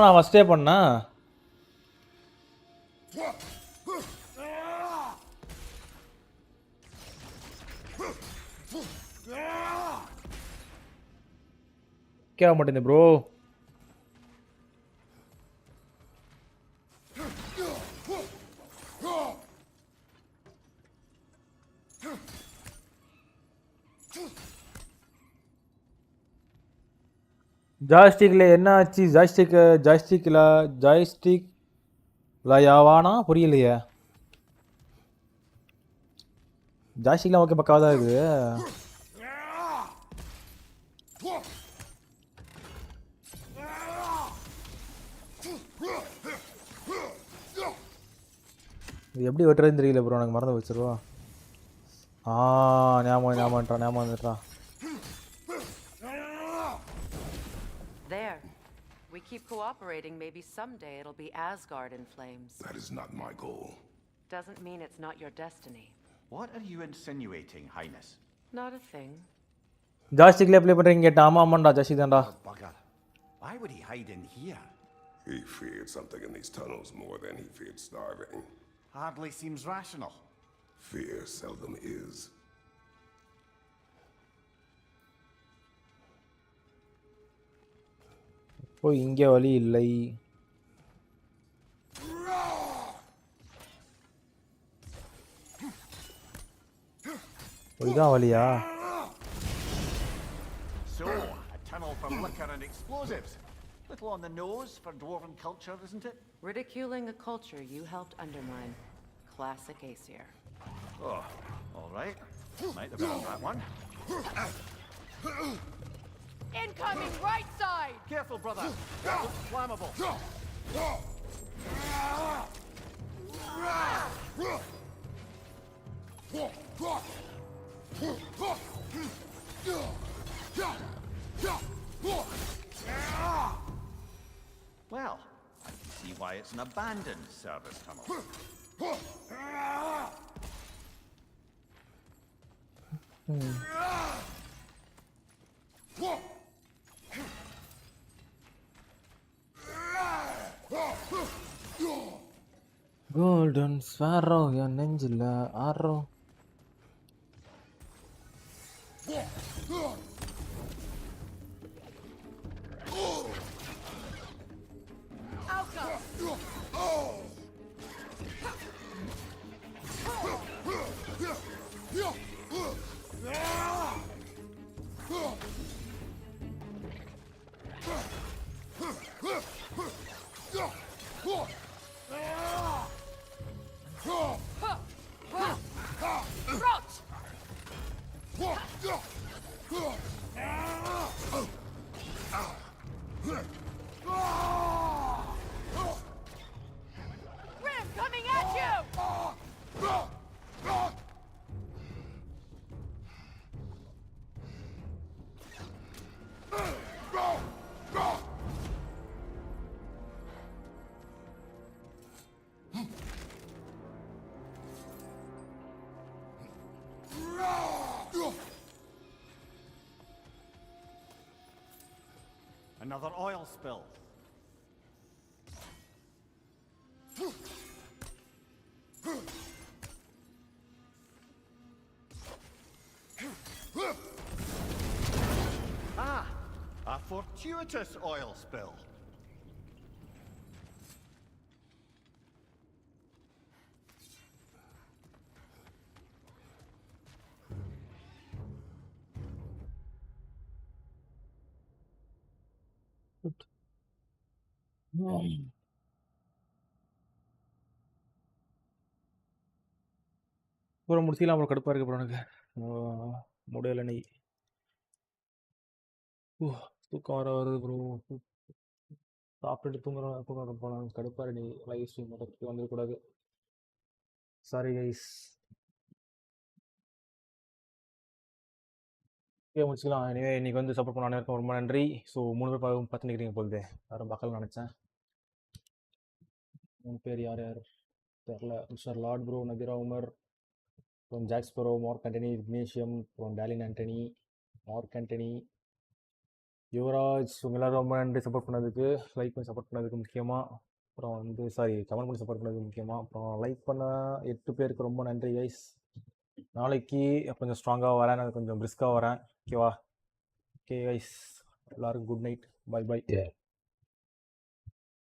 நான் ஃபஸ்ட்டே பண்ணேன். கேட்க மாட்டேங்குது ப்ரோ. ஜாய்ஸ்டிக்கில் என்ன ஆச்சு? ஜாய்ஸ்டிக்கில் யாவானா புரியலையே. ஜாய்ஸ்டிக்லாம் ஓகே பக்காவாக தான் இருக்குது. இது எப்படி வெட்டுறதுன்னு தெரியல ப்ரோ, எனக்கு மறந்து வச்சிருவா. ஞாபகம் வந்துட்டா. There. We keep cooperating, maybe someday it'll be Asgard in flames. That is not my goal. Doesn't mean it's not your destiny. What are you insinuating, Highness? Not a thing. ஜாய்ஸ்டிக்ல play பண்றீங்க கேட்டா? ஆமாண்டா joystick தான்டா. Bugger. Why would he hide in here? He feared something in these tunnels more than he feared starving. Hardly seems rational. Fear seldom is. ஓ இங்கே வழி இல்லை. இதுதான் வழியா? So, a tunnel for liquor and explosives. Little on the nose for dwarven culture, isn't it? Ridiculing a culture you helped undermine. Classic Aesir. Oh, all right. Might have been on that one. Incoming right side! Careful, brother. That looks flammable. Well, I can see why it's an abandoned service tunnel. Golden sparrow என் நெஞ்சில் arrow. Another oil spill. fortuitous oil spill. Bro முடிச்சிக்கலாம் bro. கடுப்பாக இருக்கு bro எனக்கு. முடியல நீ. தூக்கம் வர வருது ப்ரோ. சாப்பிட்டுட்டு தூங்குறோம் போகலாம். கடுப்பாக நீ லைவ் ஸ்ட்ரீம் மட்டும் வந்துடக்கூடாது. Sorry guys. முடிச்சுக்கலாம். எனவே இன்றைக்கி வந்து சப்போர்ட் பண்ண அனைவருக்கும் ரொம்ப நன்றி. ஸோ 3 பேர் பார்த்து நிற்கிறீங்க போகுது. யாரும் பார்க்கலன்னு நினச்சேன். 3 பேர் யார் யார் தெரில. Mister Lord bro, Nadira Umar, அப்புறம் ஜாக்ஸ் ப்ரோ, மார்க் ஆண்டனி, விக்னேஷியம், அப்புறம் டேலின் ஆண்டனி, மார்க் ஆண்டனி, யுவராஜ். உங்க எல்லாரும் ரொம்ப நன்றி சப்போர்ட் பண்ணதுக்கு. லைக் பண்ணி சப்போர்ட் பண்ணதுக்கு முக்கியமாக. அப்புறம் வந்து கமெண்ட் பண்ணி சப்போர்ட் பண்ணதுக்கு முக்கியமாக. அப்புறம் லைக் பண்ண 8 பேருக்கு ரொம்ப நன்றி கைஸ். நாளைக்கு கொஞ்சம் ஸ்ட்ராங்காக வரேன். நான் கொஞ்சம் பிரிஸ்காக வரேன். ஓகேவா? ஓகே கைஸ், எல்லாருக்கும் குட் நைட். Bye by.